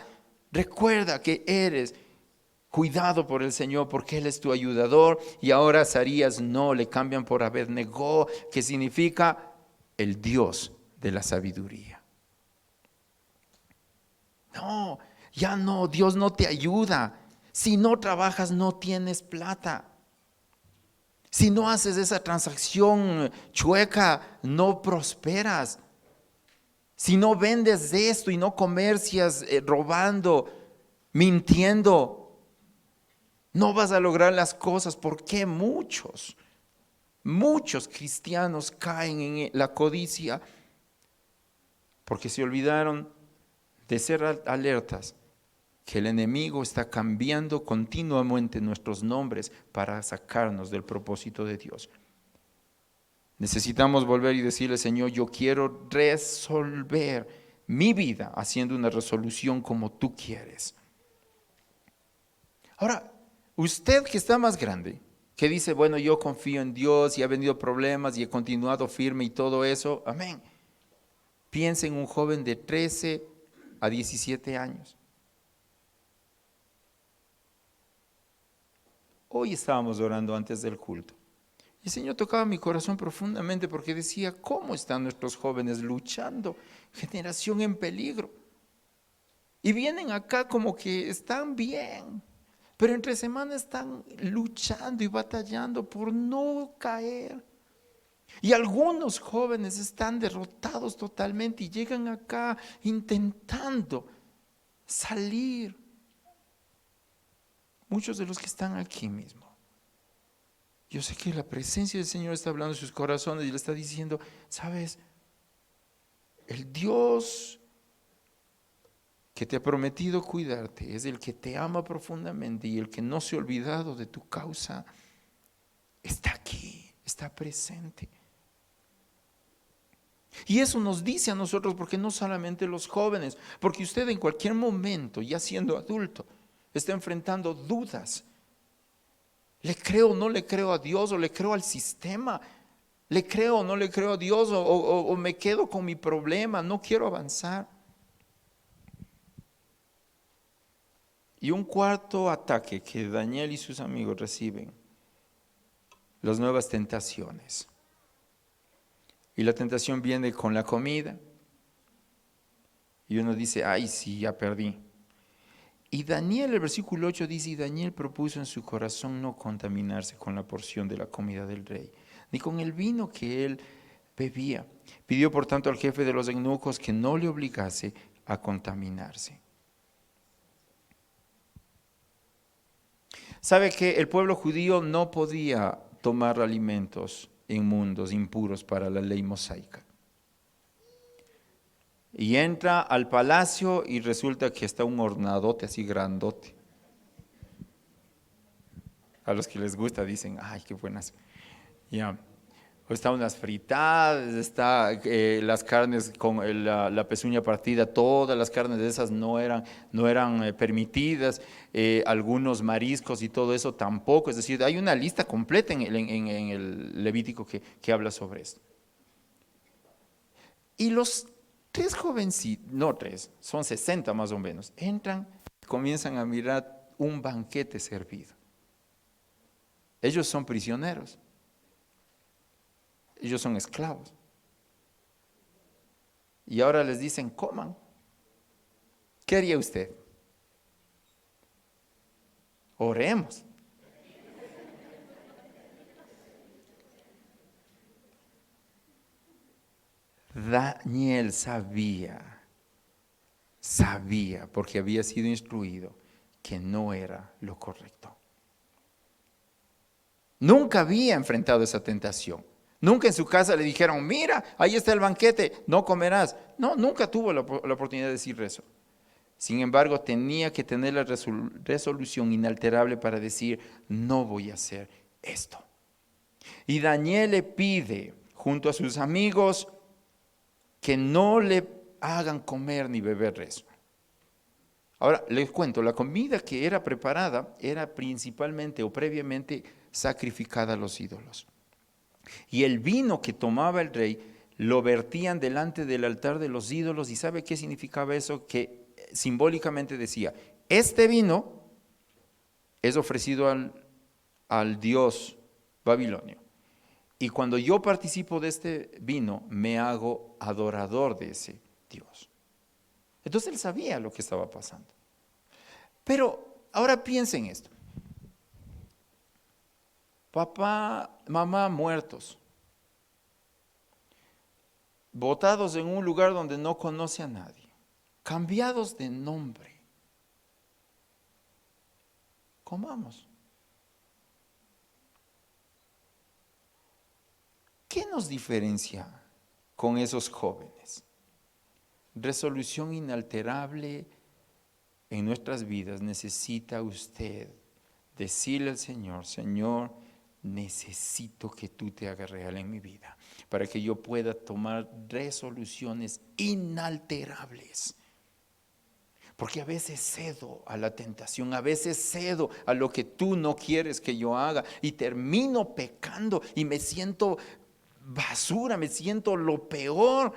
que eres cuidado por el Señor porque Él es tu ayudador. Y ahora Azarías no, le cambian por Abednego, que significa el Dios de la sabiduría. No, ya no, Dios no te ayuda. Si no trabajas, no tienes plata. Si no haces esa transacción chueca, no prosperas. Si no vendes de esto y no comercias robando, mintiendo, no vas a lograr las cosas. ¿Por qué muchos cristianos caen en la codicia? Porque se olvidaron de ser alertas, que el enemigo está cambiando continuamente nuestros nombres para sacarnos del propósito de Dios. Necesitamos volver y decirle: Señor, yo quiero resolver mi vida haciendo una resolución como tú quieres. Ahora, usted que está más grande, que dice, bueno, yo confío en Dios y ha venido problemas y he continuado firme y todo eso, amén. Piensa en un joven de 13 a 17 años. Hoy estábamos orando antes del culto. Y el Señor tocaba mi corazón profundamente porque decía: ¿cómo están nuestros jóvenes luchando? Generación en peligro. Y vienen acá como que están bien, pero entre semana están luchando y batallando por no caer. Y algunos jóvenes están derrotados totalmente y llegan acá intentando salir. Muchos de los que están aquí mismo. Yo sé que la presencia del Señor está hablando en sus corazones y le está diciendo: ¿sabes? El Dios que te ha prometido cuidarte es el que te ama profundamente y el que no se ha olvidado de tu causa. Está aquí, está presente. Y eso nos dice a nosotros, porque no solamente los jóvenes, porque usted en cualquier momento, ya siendo adulto, está enfrentando dudas. ¿Le creo o no le creo a Dios? ¿O le creo al sistema? ¿Le creo o no le creo a Dios? ¿O me quedo con mi problema? No quiero avanzar. Y un cuarto ataque que Daniel y sus amigos reciben: las nuevas tentaciones. Y la tentación viene con la comida. Y uno dice: ay, sí, ya perdí. Y Daniel, el versículo 8 dice: y Daniel propuso en su corazón no contaminarse con la porción de la comida del rey, ni con el vino que él bebía. Pidió por tanto al jefe de los eunucos que no le obligase a contaminarse. ¿Sabe que el pueblo judío no podía tomar alimentos inmundos, impuros para la ley mosaica? Y entra al palacio y resulta que está un hornadote así grandote. A los que les gusta dicen: ay, qué buenas. Ya. O está unas fritadas, está las carnes con la pezuña partida, todas las carnes de esas no eran permitidas, algunos mariscos y todo eso tampoco. Es decir, hay una lista completa en el Levítico que habla sobre esto. Y los tres jovencitos, no tres, son 60 más o menos, entran y comienzan a mirar un banquete servido. Ellos son prisioneros. Ellos son esclavos. Y ahora les dicen: coman. ¿Qué haría usted? Oremos. Daniel sabía, porque había sido instruido, que no era lo correcto. Nunca había enfrentado esa tentación. Nunca en su casa le dijeron: mira, ahí está el banquete, no comerás. No, nunca tuvo la oportunidad de decir eso. Sin embargo, tenía que tener la resolución inalterable para decir: no voy a hacer esto. Y Daniel le pide, junto a sus amigos, que no le hagan comer ni beber eso. Ahora, les cuento, la comida que era preparada era principalmente o previamente sacrificada a los ídolos. Y el vino que tomaba el rey lo vertían delante del altar de los ídolos. ¿Y sabe qué significaba eso? Que simbólicamente decía: este vino es ofrecido al dios babilonio. Y cuando yo participo de este vino, me hago adorador de ese Dios. Entonces él sabía lo que estaba pasando. Pero ahora piensen esto. Papá, mamá muertos, botados en un lugar donde no conoce a nadie, cambiados de nombre. Comamos. ¿Qué nos diferencia con esos jóvenes? Resolución inalterable en nuestras vidas. Necesita usted decirle al Señor: Señor, necesito que tú te hagas real en mi vida, para que yo pueda tomar resoluciones inalterables. Porque a veces cedo a la tentación, a veces cedo a lo que tú no quieres que yo haga y termino pecando y me siento basura, me siento lo peor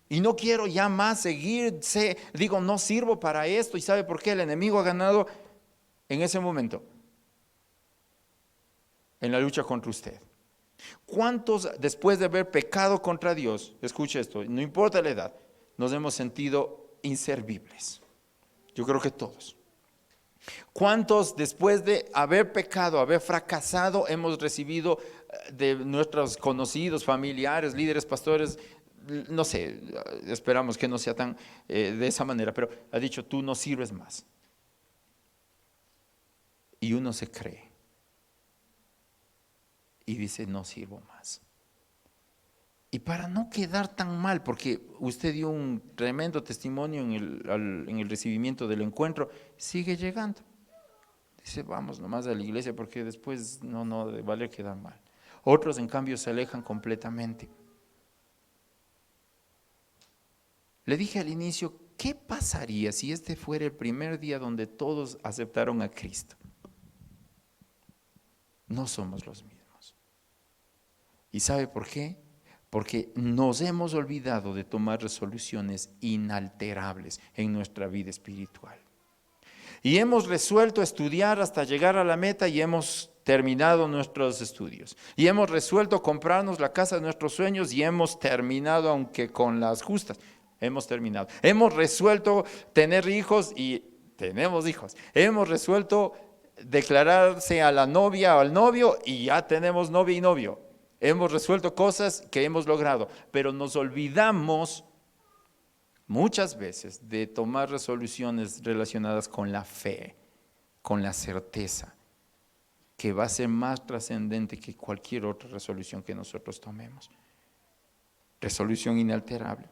y no quiero ya más seguir. Digo, no sirvo para esto. ¿Y sabe por qué? El enemigo ha ganado en ese momento, en la lucha contra usted. ¿Cuántos, después de haber pecado contra Dios, escuche esto, no importa la edad, nos hemos sentido inservibles? Yo creo que todos. ¿Cuántos, después de haber pecado, haber fracasado, hemos recibido de nuestros conocidos, familiares, líderes, pastores, no sé, esperamos que no sea tan de esa manera, pero ha dicho: tú no sirves más? Y uno se cree y dice: no sirvo más. Y para no quedar tan mal, porque usted dio un tremendo testimonio en el recibimiento del encuentro, sigue llegando. Dice: vamos nomás a la iglesia porque después no vale quedar mal. Otros, en cambio, se alejan completamente. Le dije al inicio, ¿qué pasaría si este fuera el primer día donde todos aceptaron a Cristo? No somos los mismos. ¿Y sabe por qué? Porque nos hemos olvidado de tomar resoluciones inalterables en nuestra vida espiritual. Y hemos resuelto estudiar hasta llegar a la meta y hemos terminado nuestros estudios. Y hemos resuelto comprarnos la casa de nuestros sueños y hemos terminado, aunque con las justas, hemos terminado. Hemos resuelto tener hijos y tenemos hijos. Hemos resuelto declararse a la novia o al novio y ya tenemos novia y novio. Hemos resuelto cosas que hemos logrado, pero nos olvidamos muchas veces de tomar resoluciones relacionadas con la fe, con la certeza, que va a ser más trascendente que cualquier otra resolución que nosotros tomemos. Resolución inalterable.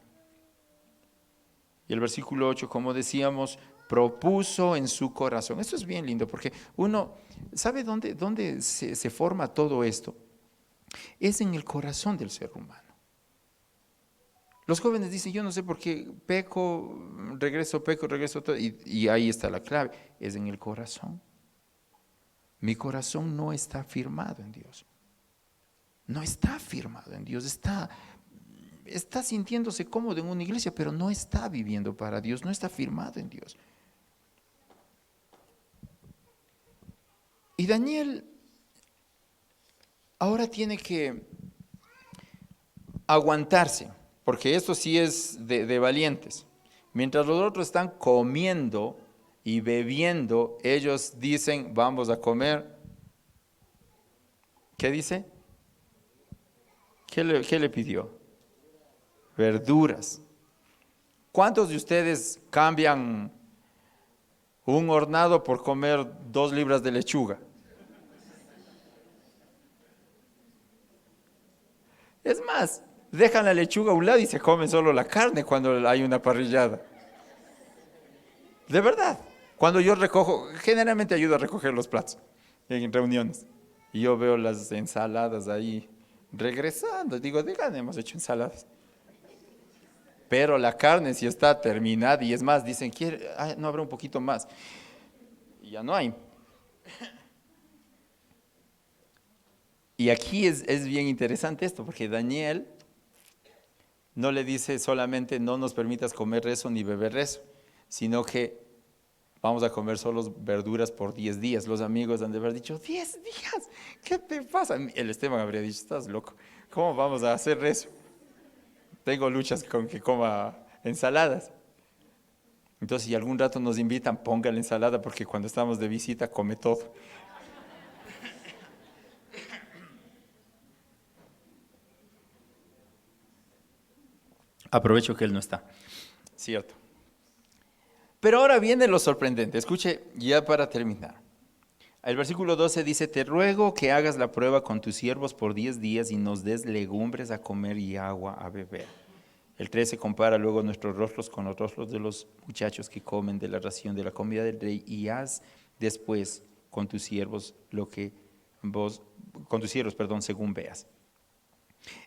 Y el versículo 8, como decíamos, propuso en su corazón. Esto es bien lindo porque uno, ¿sabe dónde se forma todo esto? Es en el corazón del ser humano. Los jóvenes dicen: yo no sé por qué peco, regreso, todo, y ahí está la clave, es en el corazón. Mi corazón no está firmado en Dios. No está firmado en Dios, está sintiéndose cómodo en una iglesia, pero no está viviendo para Dios, no está firmado en Dios. Y Daniel ahora tiene que aguantarse, porque esto sí es de valientes. Mientras los otros están comiendo y bebiendo, ellos dicen: vamos a comer. ¿Qué dice? ¿Qué le pidió? Verduras. ¿Cuántos de ustedes cambian un hornado por comer 2 libras de lechuga? Es más, dejan la lechuga a un lado y se comen solo la carne cuando hay una parrillada. De verdad. Cuando yo recojo, generalmente ayudo a recoger los platos en reuniones. Y yo veo las ensaladas ahí regresando. Digo: digan, hemos hecho ensaladas. Pero la carne sí está terminada. Y es más, dicen: no habrá un poquito más. Y ya no hay. Y aquí es bien interesante esto, porque Daniel no le dice solamente: no nos permitas comer eso ni beber eso, sino que vamos a comer solo verduras por 10 días. Los amigos han de haber dicho, 10 días, ¿qué te pasa? El Esteban habría dicho, estás loco, ¿cómo vamos a hacer eso? Tengo luchas con que coma ensaladas. Entonces, si algún rato nos invitan, ponga la ensalada, porque cuando estamos de visita come todo. Aprovecho que él no está, cierto. Pero ahora viene lo sorprendente. Escuche, ya para terminar. El versículo 12 dice, te ruego que hagas la prueba con tus siervos por 10 días y nos des legumbres a comer y agua a beber. El 13 compara luego nuestros rostros con los rostros de los muchachos que comen de la ración de la comida del rey y haz después con tus siervos lo que vos, con tus siervos, perdón, según veas.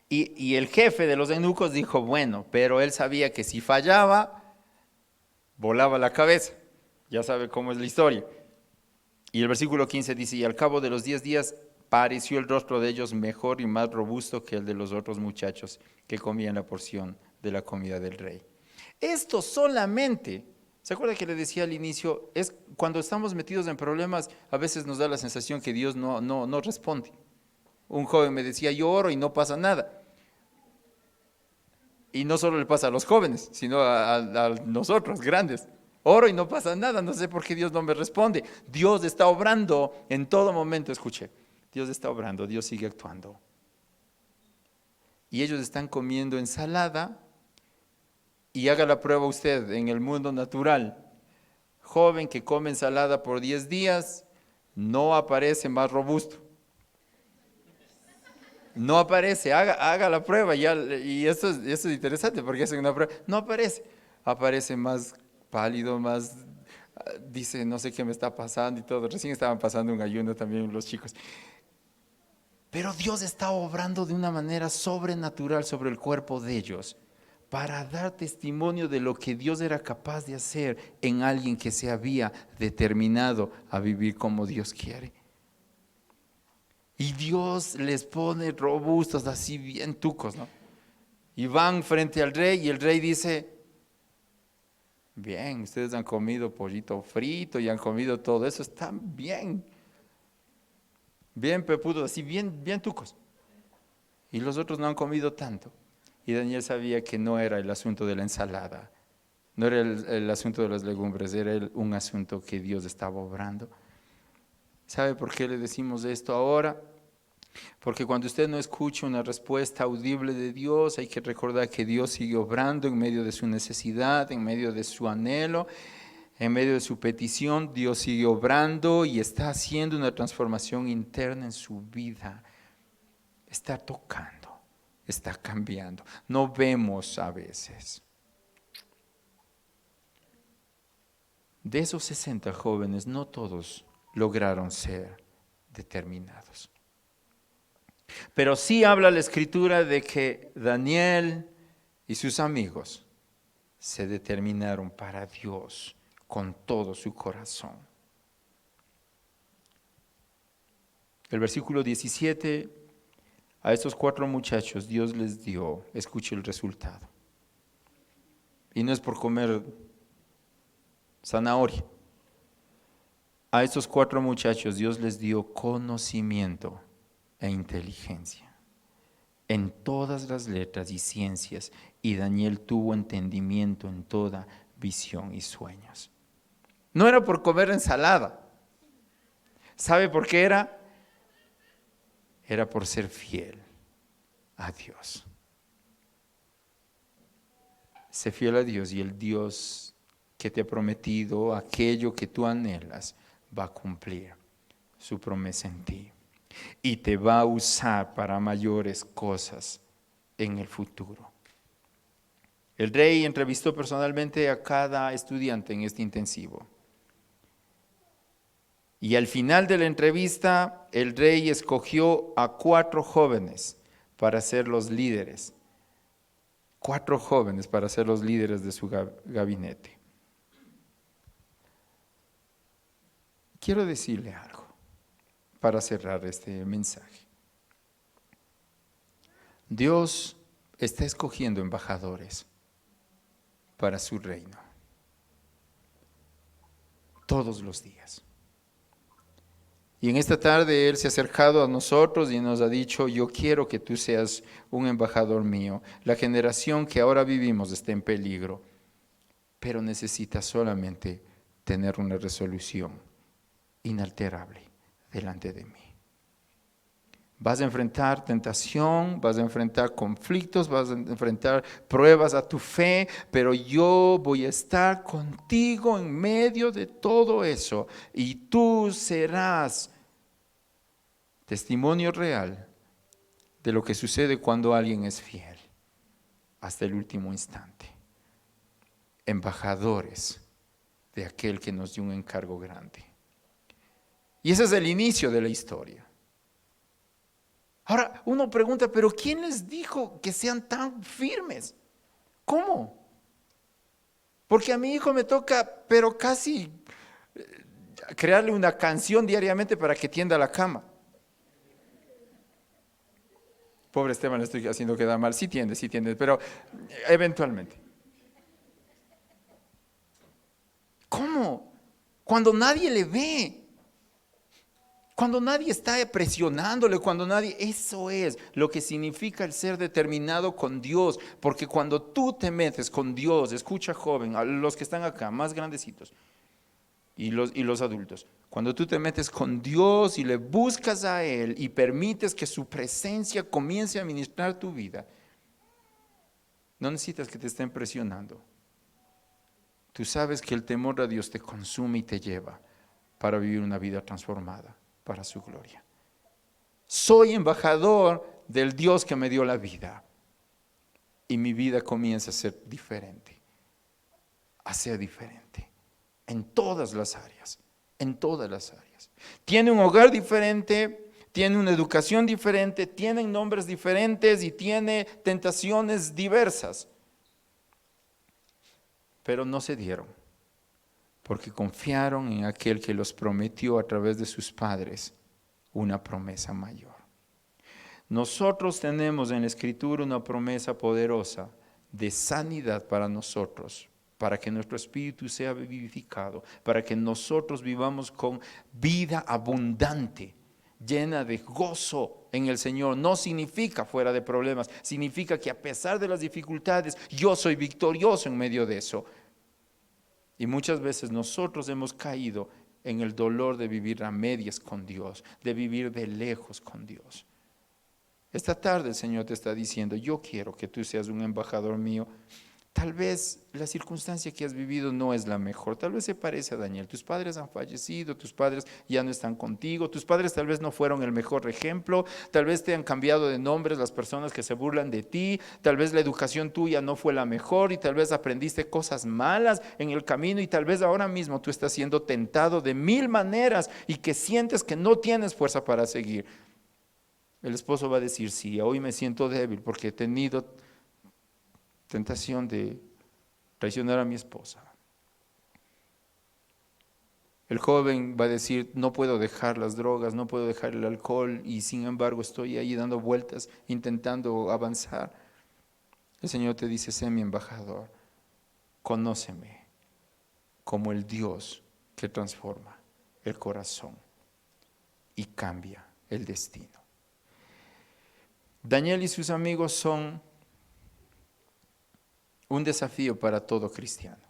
Y el jefe de los eunucos dijo, bueno, pero él sabía que si fallaba, volaba la cabeza. Ya sabe cómo es la historia. Y el versículo 15 dice, y al cabo de los 10 días pareció el rostro de ellos mejor y más robusto que el de los otros muchachos que comían la porción de la comida del rey. Esto solamente, ¿se acuerda que le decía al inicio? Es cuando estamos metidos en problemas, a veces nos da la sensación que Dios no responde. Un joven me decía, yo oro y no pasa nada. Y no solo le pasa a los jóvenes, sino a nosotros, grandes. Oro y no pasa nada, no sé por qué Dios no me responde. Dios está obrando en todo momento, escuche. Dios está obrando, Dios sigue actuando. Y ellos están comiendo ensalada y haga la prueba usted en el mundo natural. Joven que come ensalada por 10 días, no aparece más robusto. No aparece, haga la prueba ya, y esto es interesante porque es una prueba, no aparece, aparece más pálido, más, dice no sé qué me está pasando y todo, recién estaban pasando un ayuno también los chicos. Pero Dios está obrando de una manera sobrenatural sobre el cuerpo de ellos para dar testimonio de lo que Dios era capaz de hacer en alguien que se había determinado a vivir como Dios quiere. Y Dios les pone robustos, así bien tucos, ¿no? Y van frente al rey y el rey dice, bien, ustedes han comido pollito frito y han comido todo eso, están bien. Bien pepudos, así bien tucos. Y los otros no han comido tanto. Y Daniel sabía que no era el asunto de la ensalada, no era el asunto de las legumbres, era un asunto que Dios estaba obrando. ¿Sabe por qué le decimos esto ahora? Porque cuando usted no escucha una respuesta audible de Dios, hay que recordar que Dios sigue obrando en medio de su necesidad, en medio de su anhelo, en medio de su petición. Dios sigue obrando y está haciendo una transformación interna en su vida. Está tocando, está cambiando. No vemos a veces. De esos 60 jóvenes, no todos lograron ser determinados. Pero sí habla la Escritura de que Daniel y sus amigos se determinaron para Dios con todo su corazón. El versículo 17, a estos 4 muchachos Dios les dio, escuche el resultado. Y no es por comer zanahoria. A estos 4 muchachos Dios les dio conocimiento e inteligencia en todas las letras y ciencias, y Daniel tuvo entendimiento en toda visión y sueños. No era por comer ensalada. ¿Sabe por qué era? Era por ser fiel a Dios. Sé fiel a Dios y el Dios que te ha prometido aquello que tú anhelas va a cumplir su promesa en ti. Y te va a usar para mayores cosas en el futuro. El rey entrevistó personalmente a cada estudiante en este intensivo. Y al final de la entrevista, el rey escogió a 4 jóvenes para ser los líderes. 4 jóvenes para ser los líderes de su gabinete. Quiero decirle algo para cerrar este mensaje. Dios está escogiendo embajadores para su reino. todos los días. Y en esta tarde Él se ha acercado a nosotros y nos ha dicho, yo quiero que tú seas un embajador mío. La generación que ahora vivimos está en peligro, pero necesita solamente tener una resolución inalterable delante de mí. Vas a enfrentar tentación, vas a enfrentar conflictos, vas a enfrentar pruebas a tu fe, pero yo voy a estar contigo en medio de todo eso y tú serás testimonio real de lo que sucede cuando alguien es fiel hasta el último instante. Embajadores de aquel que nos dio un encargo grande. Y ese es el inicio de la historia. Ahora, uno pregunta, ¿pero quién les dijo que sean tan firmes? ¿Cómo? Porque a mi hijo me toca, pero casi crearle una canción diariamente para que tienda la cama. Pobre Esteban, le estoy haciendo quedar mal. Sí tiende, pero eventualmente. ¿Cómo? Cuando nadie le ve. Cuando nadie está presionándole, cuando nadie, eso es lo que significa el ser determinado con Dios, porque cuando tú te metes con Dios, escucha joven, a los que están acá, más grandecitos, y los adultos, cuando tú te metes con Dios y le buscas a Él y permites que su presencia comience a ministrar tu vida, no necesitas que te estén presionando. Tú sabes que el temor a Dios te consume y te lleva para vivir una vida transformada para su gloria. Soy embajador del Dios que me dio la vida y mi vida comienza a ser diferente, a ser diferente en todas las áreas, en todas las áreas. Tiene un hogar diferente, tiene una educación diferente, tienen nombres diferentes y tiene tentaciones diversas, pero no se dieron porque confiaron en aquel que los prometió a través de sus padres una promesa mayor. Nosotros tenemos en la Escritura una promesa poderosa de sanidad para nosotros, para que nuestro espíritu sea vivificado, para que nosotros vivamos con vida abundante, llena de gozo en el Señor. No significa fuera de problemas, significa que a pesar de las dificultades, yo soy victorioso en medio de eso. Y muchas veces nosotros hemos caído en el dolor de vivir a medias con Dios, de vivir de lejos con Dios. Esta tarde el Señor te está diciendo, yo quiero que tú seas un embajador mío. Tal vez la circunstancia que has vivido no es la mejor, tal vez se parece a Daniel. Tus padres han fallecido, tus padres ya no están contigo, tus padres tal vez no fueron el mejor ejemplo, tal vez te han cambiado de nombres las personas que se burlan de ti, tal vez la educación tuya no fue la mejor y tal vez aprendiste cosas malas en el camino y tal vez ahora mismo tú estás siendo tentado de mil maneras y que sientes que no tienes fuerza para seguir. El esposo va a decir, sí, hoy me siento débil porque he tenido tentación de traicionar a mi esposa. El joven va a decir, no puedo dejar las drogas, no puedo dejar el alcohol y sin embargo estoy ahí dando vueltas, intentando avanzar. El Señor te dice, sé mi embajador, conóceme como el Dios que transforma el corazón y cambia el destino. Daniel y sus amigos son un desafío para todo cristiano.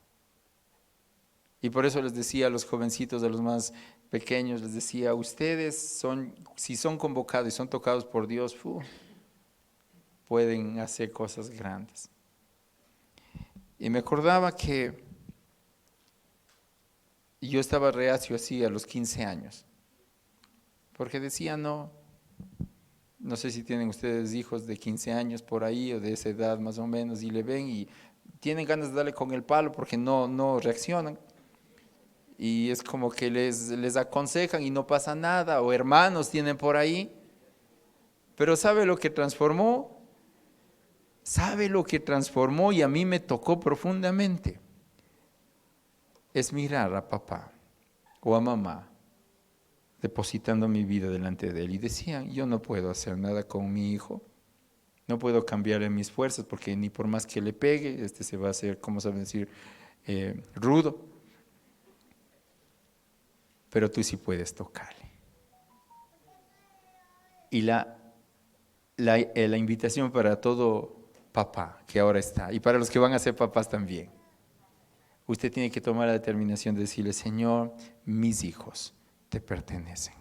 Y por eso les decía a los jovencitos, a los más pequeños, les decía, ustedes si son convocados y son tocados por Dios, pueden hacer cosas grandes. Y me acordaba que yo estaba reacio así a los 15 años, porque decía, no sé si tienen ustedes hijos de 15 años por ahí o de esa edad más o menos y le ven y tienen ganas de darle con el palo porque no reaccionan. Y es como que les aconsejan y no pasa nada, o hermanos tienen por ahí. Pero ¿sabe lo que transformó? ¿Sabe lo que transformó y a mí me tocó profundamente? Es mirar a papá o a mamá depositando mi vida delante de él y decían, yo no puedo hacer nada con mi hijo, no puedo cambiarle mis fuerzas porque ni por más que le pegue, se va a hacer, ¿cómo saben decir? Rudo. pero tú sí puedes tocarle. Y la invitación para todo papá que ahora está, y para los que van a ser papás también, usted tiene que tomar la determinación de decirle: Señor, mis hijos te pertenecen.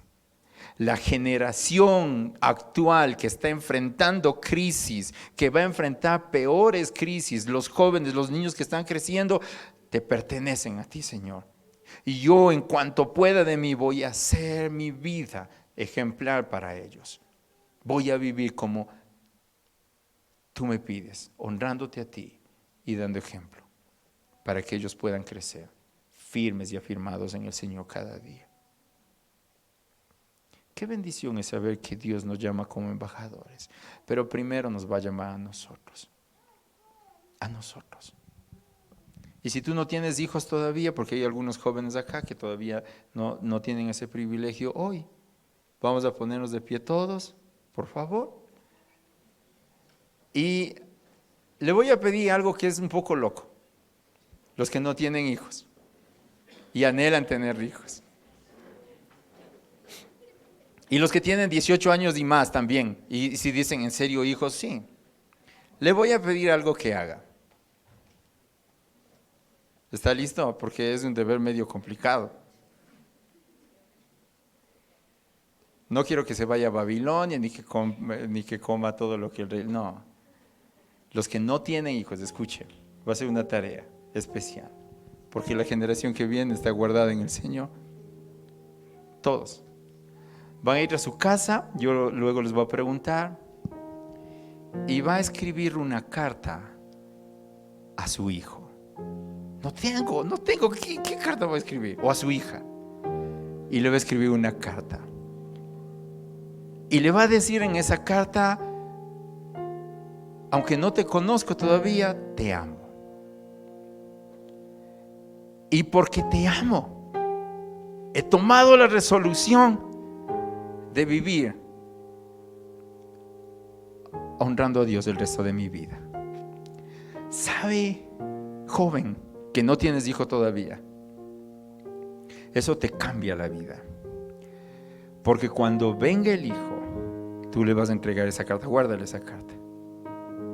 La generación actual que está enfrentando crisis, que va a enfrentar peores crisis, los jóvenes, los niños que están creciendo, te pertenecen a ti, Señor. Y yo, en cuanto pueda de mí, voy a hacer mi vida ejemplar para ellos. Voy a vivir como tú me pides, honrándote a ti y dando ejemplo, para que ellos puedan crecer firmes y afirmados en el Señor cada día. Qué bendición es saber que Dios nos llama como embajadores, pero primero nos va a llamar a nosotros. A nosotros. Y si tú no tienes hijos todavía, porque hay algunos jóvenes acá que todavía no tienen ese privilegio, hoy vamos a ponernos de pie todos, por favor. Y le voy a pedir algo que es un poco loco. Los que no tienen hijos y anhelan tener hijos. Y los que tienen 18 años y más también. Y si dicen en serio hijos, sí. Le voy a pedir algo que haga. ¿Está listo? Porque es un deber medio complicado. No quiero que se vaya a Babilonia ni que coma todo lo que el rey. No. Los que no tienen hijos, escuchen. Va a ser una tarea especial. Porque la generación que viene está guardada en el Señor. Todos. Van a ir a su casa, yo luego les voy a preguntar, y va a escribir una carta a su hijo. No tengo, ¿qué carta va a escribir? O a su hija. Y le va a escribir una carta. Y le va a decir en esa carta: aunque no te conozco todavía, te amo. Y porque te amo, he tomado la resolución de vivir honrando a Dios el resto de mi vida. ¿Sabe, joven, que no tienes hijo todavía? Eso te cambia la vida. Porque cuando venga el hijo, tú le vas a entregar esa carta, guárdale esa carta.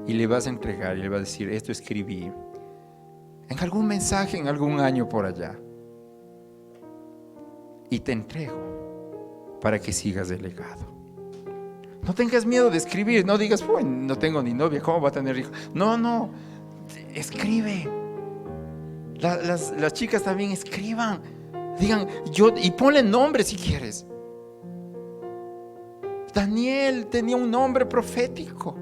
Y le vas a entregar y le vas a decir: esto escribí en algún mensaje, en algún año por allá. Y te entrego para que sigas el legado. No tengas miedo de escribir. No digas: no tengo ni novia, ¿cómo va a tener hijos? No, escribe. Las chicas también escriban. Digan y ponle nombre si quieres. Daniel tenía un nombre profético.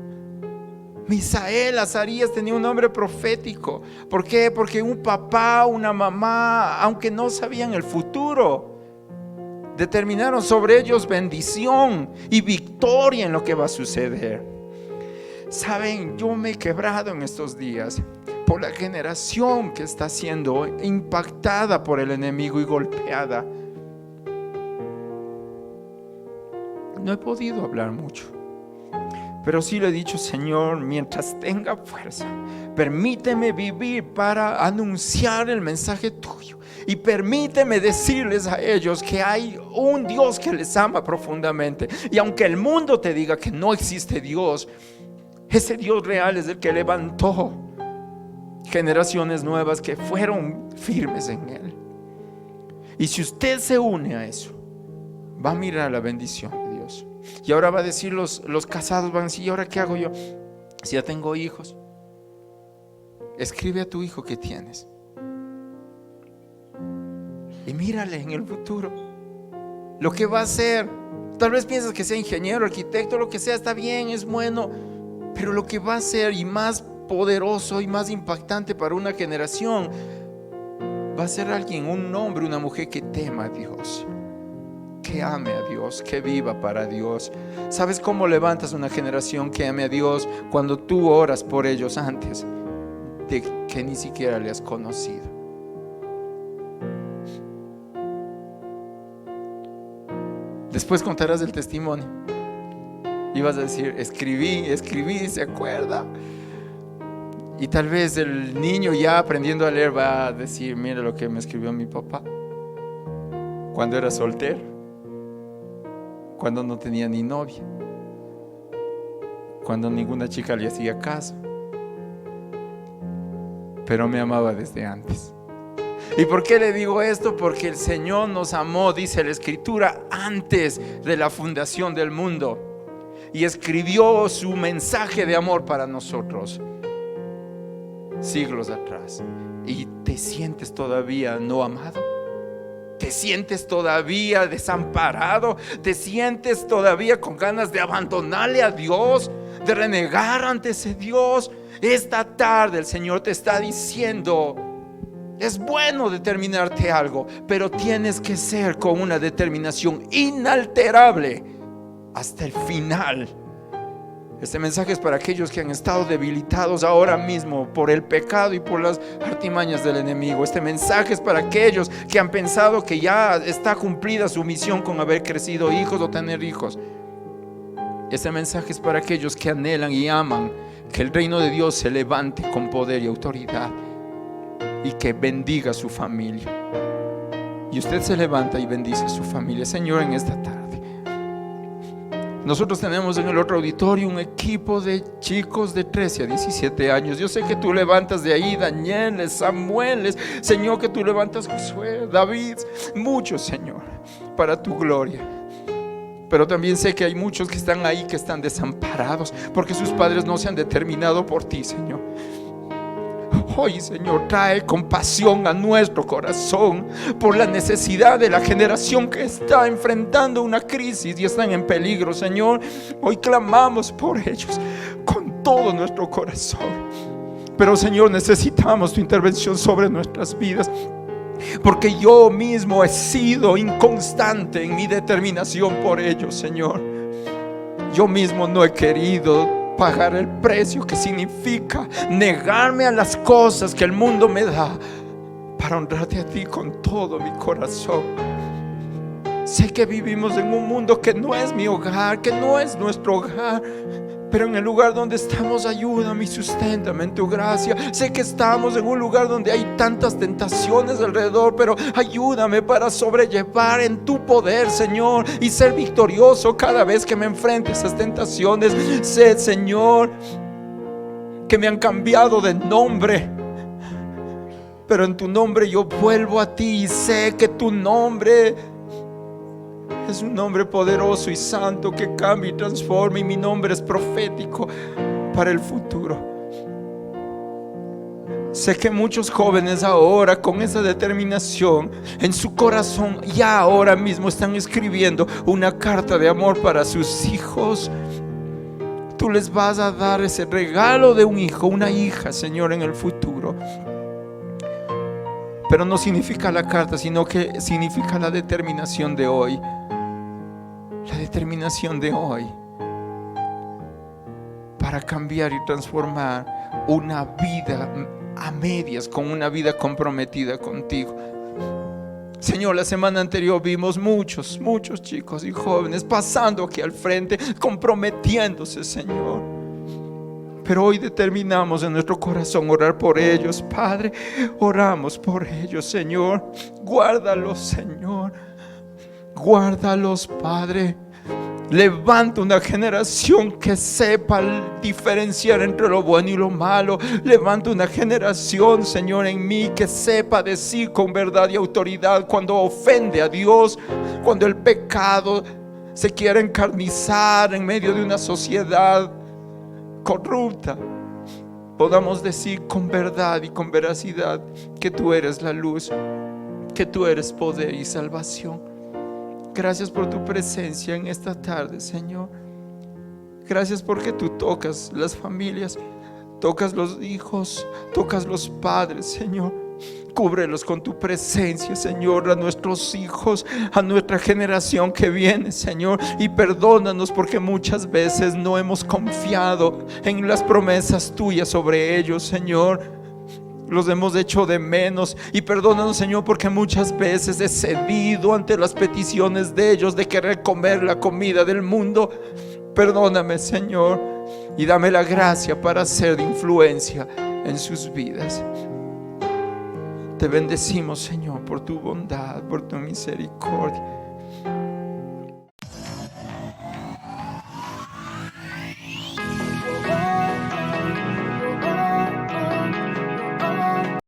Misael, Azarías tenía un nombre profético. ¿Por qué? Porque un papá, una mamá, aunque no sabían el futuro, determinaron sobre ellos bendición y victoria en lo que va a suceder. Saben, yo me he quebrado en estos días por la generación que está siendo impactada por el enemigo y golpeada. No he podido hablar mucho, pero sí le he dicho: Señor, mientras tenga fuerza, permíteme vivir para anunciar el mensaje tuyo. Y permíteme decirles a ellos que hay un Dios que les ama profundamente. Y aunque el mundo te diga que no existe Dios, ese Dios real es el que levantó generaciones nuevas que fueron firmes en Él. Y si usted se une a eso, va a mirar la bendición de Dios. Y ahora va a decir los casados, van a decir: ¿y ahora qué hago yo? Si ya tengo hijos, escribe a tu hijo que tienes. Y mírale en el futuro lo que va a hacer. Tal vez piensas que sea ingeniero, arquitecto, lo que sea, está bien, es bueno, pero lo que va a ser, y más poderoso y más impactante para una generación, va a ser alguien, un hombre, una mujer que tema a Dios, que ame a Dios, que viva para Dios. ¿Sabes cómo levantas una generación que ame a Dios? Cuando tú oras por ellos antes de que ni siquiera le has conocido. Después contarás el testimonio y vas a decir: escribí, ¿se acuerda? Y tal vez el niño, ya aprendiendo a leer, va a decir: mira lo que me escribió mi papá. cuando era soltero, cuando no tenía ni novia, cuando ninguna chica le hacía caso, pero me amaba desde antes. ¿Y por qué le digo esto? Porque el Señor nos amó, dice la Escritura, antes de la fundación del mundo, y escribió su mensaje de amor para nosotros siglos atrás. ¿Y te sientes todavía no amado? ¿Te sientes todavía desamparado? ¿Te sientes todavía con ganas de abandonarle a Dios, de renegar ante ese Dios? Esta tarde el Señor te está diciendo: es bueno determinarte algo, pero tienes que ser con una determinación inalterable hasta el final. Este mensaje es para aquellos que han estado debilitados ahora mismo por el pecado y por las artimañas del enemigo. Este mensaje es para aquellos que han pensado que ya está cumplida su misión con haber crecido hijos o tener hijos. Este mensaje es para aquellos que anhelan y aman que el reino de Dios se levante con poder y autoridad y que bendiga a su familia. Y usted se levanta y bendice a su familia. Señor, en esta tarde nosotros tenemos en el otro auditorio un equipo de chicos de 13 a 17 años. Yo sé que tú levantas de ahí Danieles, Samueles, Señor, que tú levantas Josué, David, muchos, Señor, para tu gloria. Pero también sé que hay muchos que están ahí, que están desamparados porque sus padres no se han determinado por ti, Señor. Hoy, Señor, trae compasión a nuestro corazón por la necesidad de la generación que está enfrentando una crisis y están en peligro, Señor. Hoy clamamos por ellos con todo nuestro corazón. Pero, Señor, necesitamos tu intervención sobre nuestras vidas, porque yo mismo he sido inconstante en mi determinación por ellos, Señor. Yo mismo no he querido pagar el precio que significa negarme a las cosas que el mundo me da para honrarte a ti con todo mi corazón. Sé que vivimos en un mundo que no es mi hogar, que no es nuestro hogar, pero en el lugar donde estamos, ayúdame y susténtame en tu gracia. Sé que estamos en un lugar donde hay tantas tentaciones alrededor, pero ayúdame para sobrellevar en tu poder, Señor, y ser victorioso cada vez que me enfrente a esas tentaciones. Sé, Señor, que me han cambiado de nombre, pero en tu nombre yo vuelvo a ti, y sé que tu nombre es un nombre poderoso y santo que cambia y transforma, y mi nombre es profético para el futuro. Sé que muchos jóvenes ahora, con esa determinación en su corazón, ya ahora mismo están escribiendo una carta de amor para sus hijos. Tú les vas a dar ese regalo de un hijo, una hija, Señor, en el futuro. Pero no significa la carta, sino que significa la determinación de hoy. La determinación de hoy para cambiar y transformar una vida a medias con una vida comprometida contigo. Señor, la semana anterior vimos muchos chicos y jóvenes pasando aquí al frente, comprometiéndose, Señor. Pero hoy determinamos en nuestro corazón orar por ellos, Padre. Oramos por ellos, Señor. Guárdalos, Señor. Guárdalos, Padre. Levanta una generación que sepa diferenciar entre lo bueno y lo malo. Levanta una generación, Señor, en mí, que sepa decir con verdad y autoridad cuando ofende a Dios, cuando el pecado se quiere encarnizar en medio de una sociedad corrupta. Podamos decir con verdad y con veracidad que tú eres la luz, que tú eres poder y salvación. Gracias por tu presencia en esta tarde, Señor. Gracias porque tú tocas las familias, tocas los hijos, tocas los padres, Señor. Cúbrelos con tu presencia, Señor, a nuestros hijos, a nuestra generación que viene, Señor. Y perdónanos porque muchas veces no hemos confiado en las promesas tuyas sobre ellos, Señor. Los hemos hecho de menos. Y perdónanos, Señor, porque muchas veces he cedido ante las peticiones de ellos de querer comer la comida del mundo. Perdóname, Señor, y dame la gracia para ser de influencia en sus vidas. te bendecimos, Señor, por tu bondad, por tu misericordia.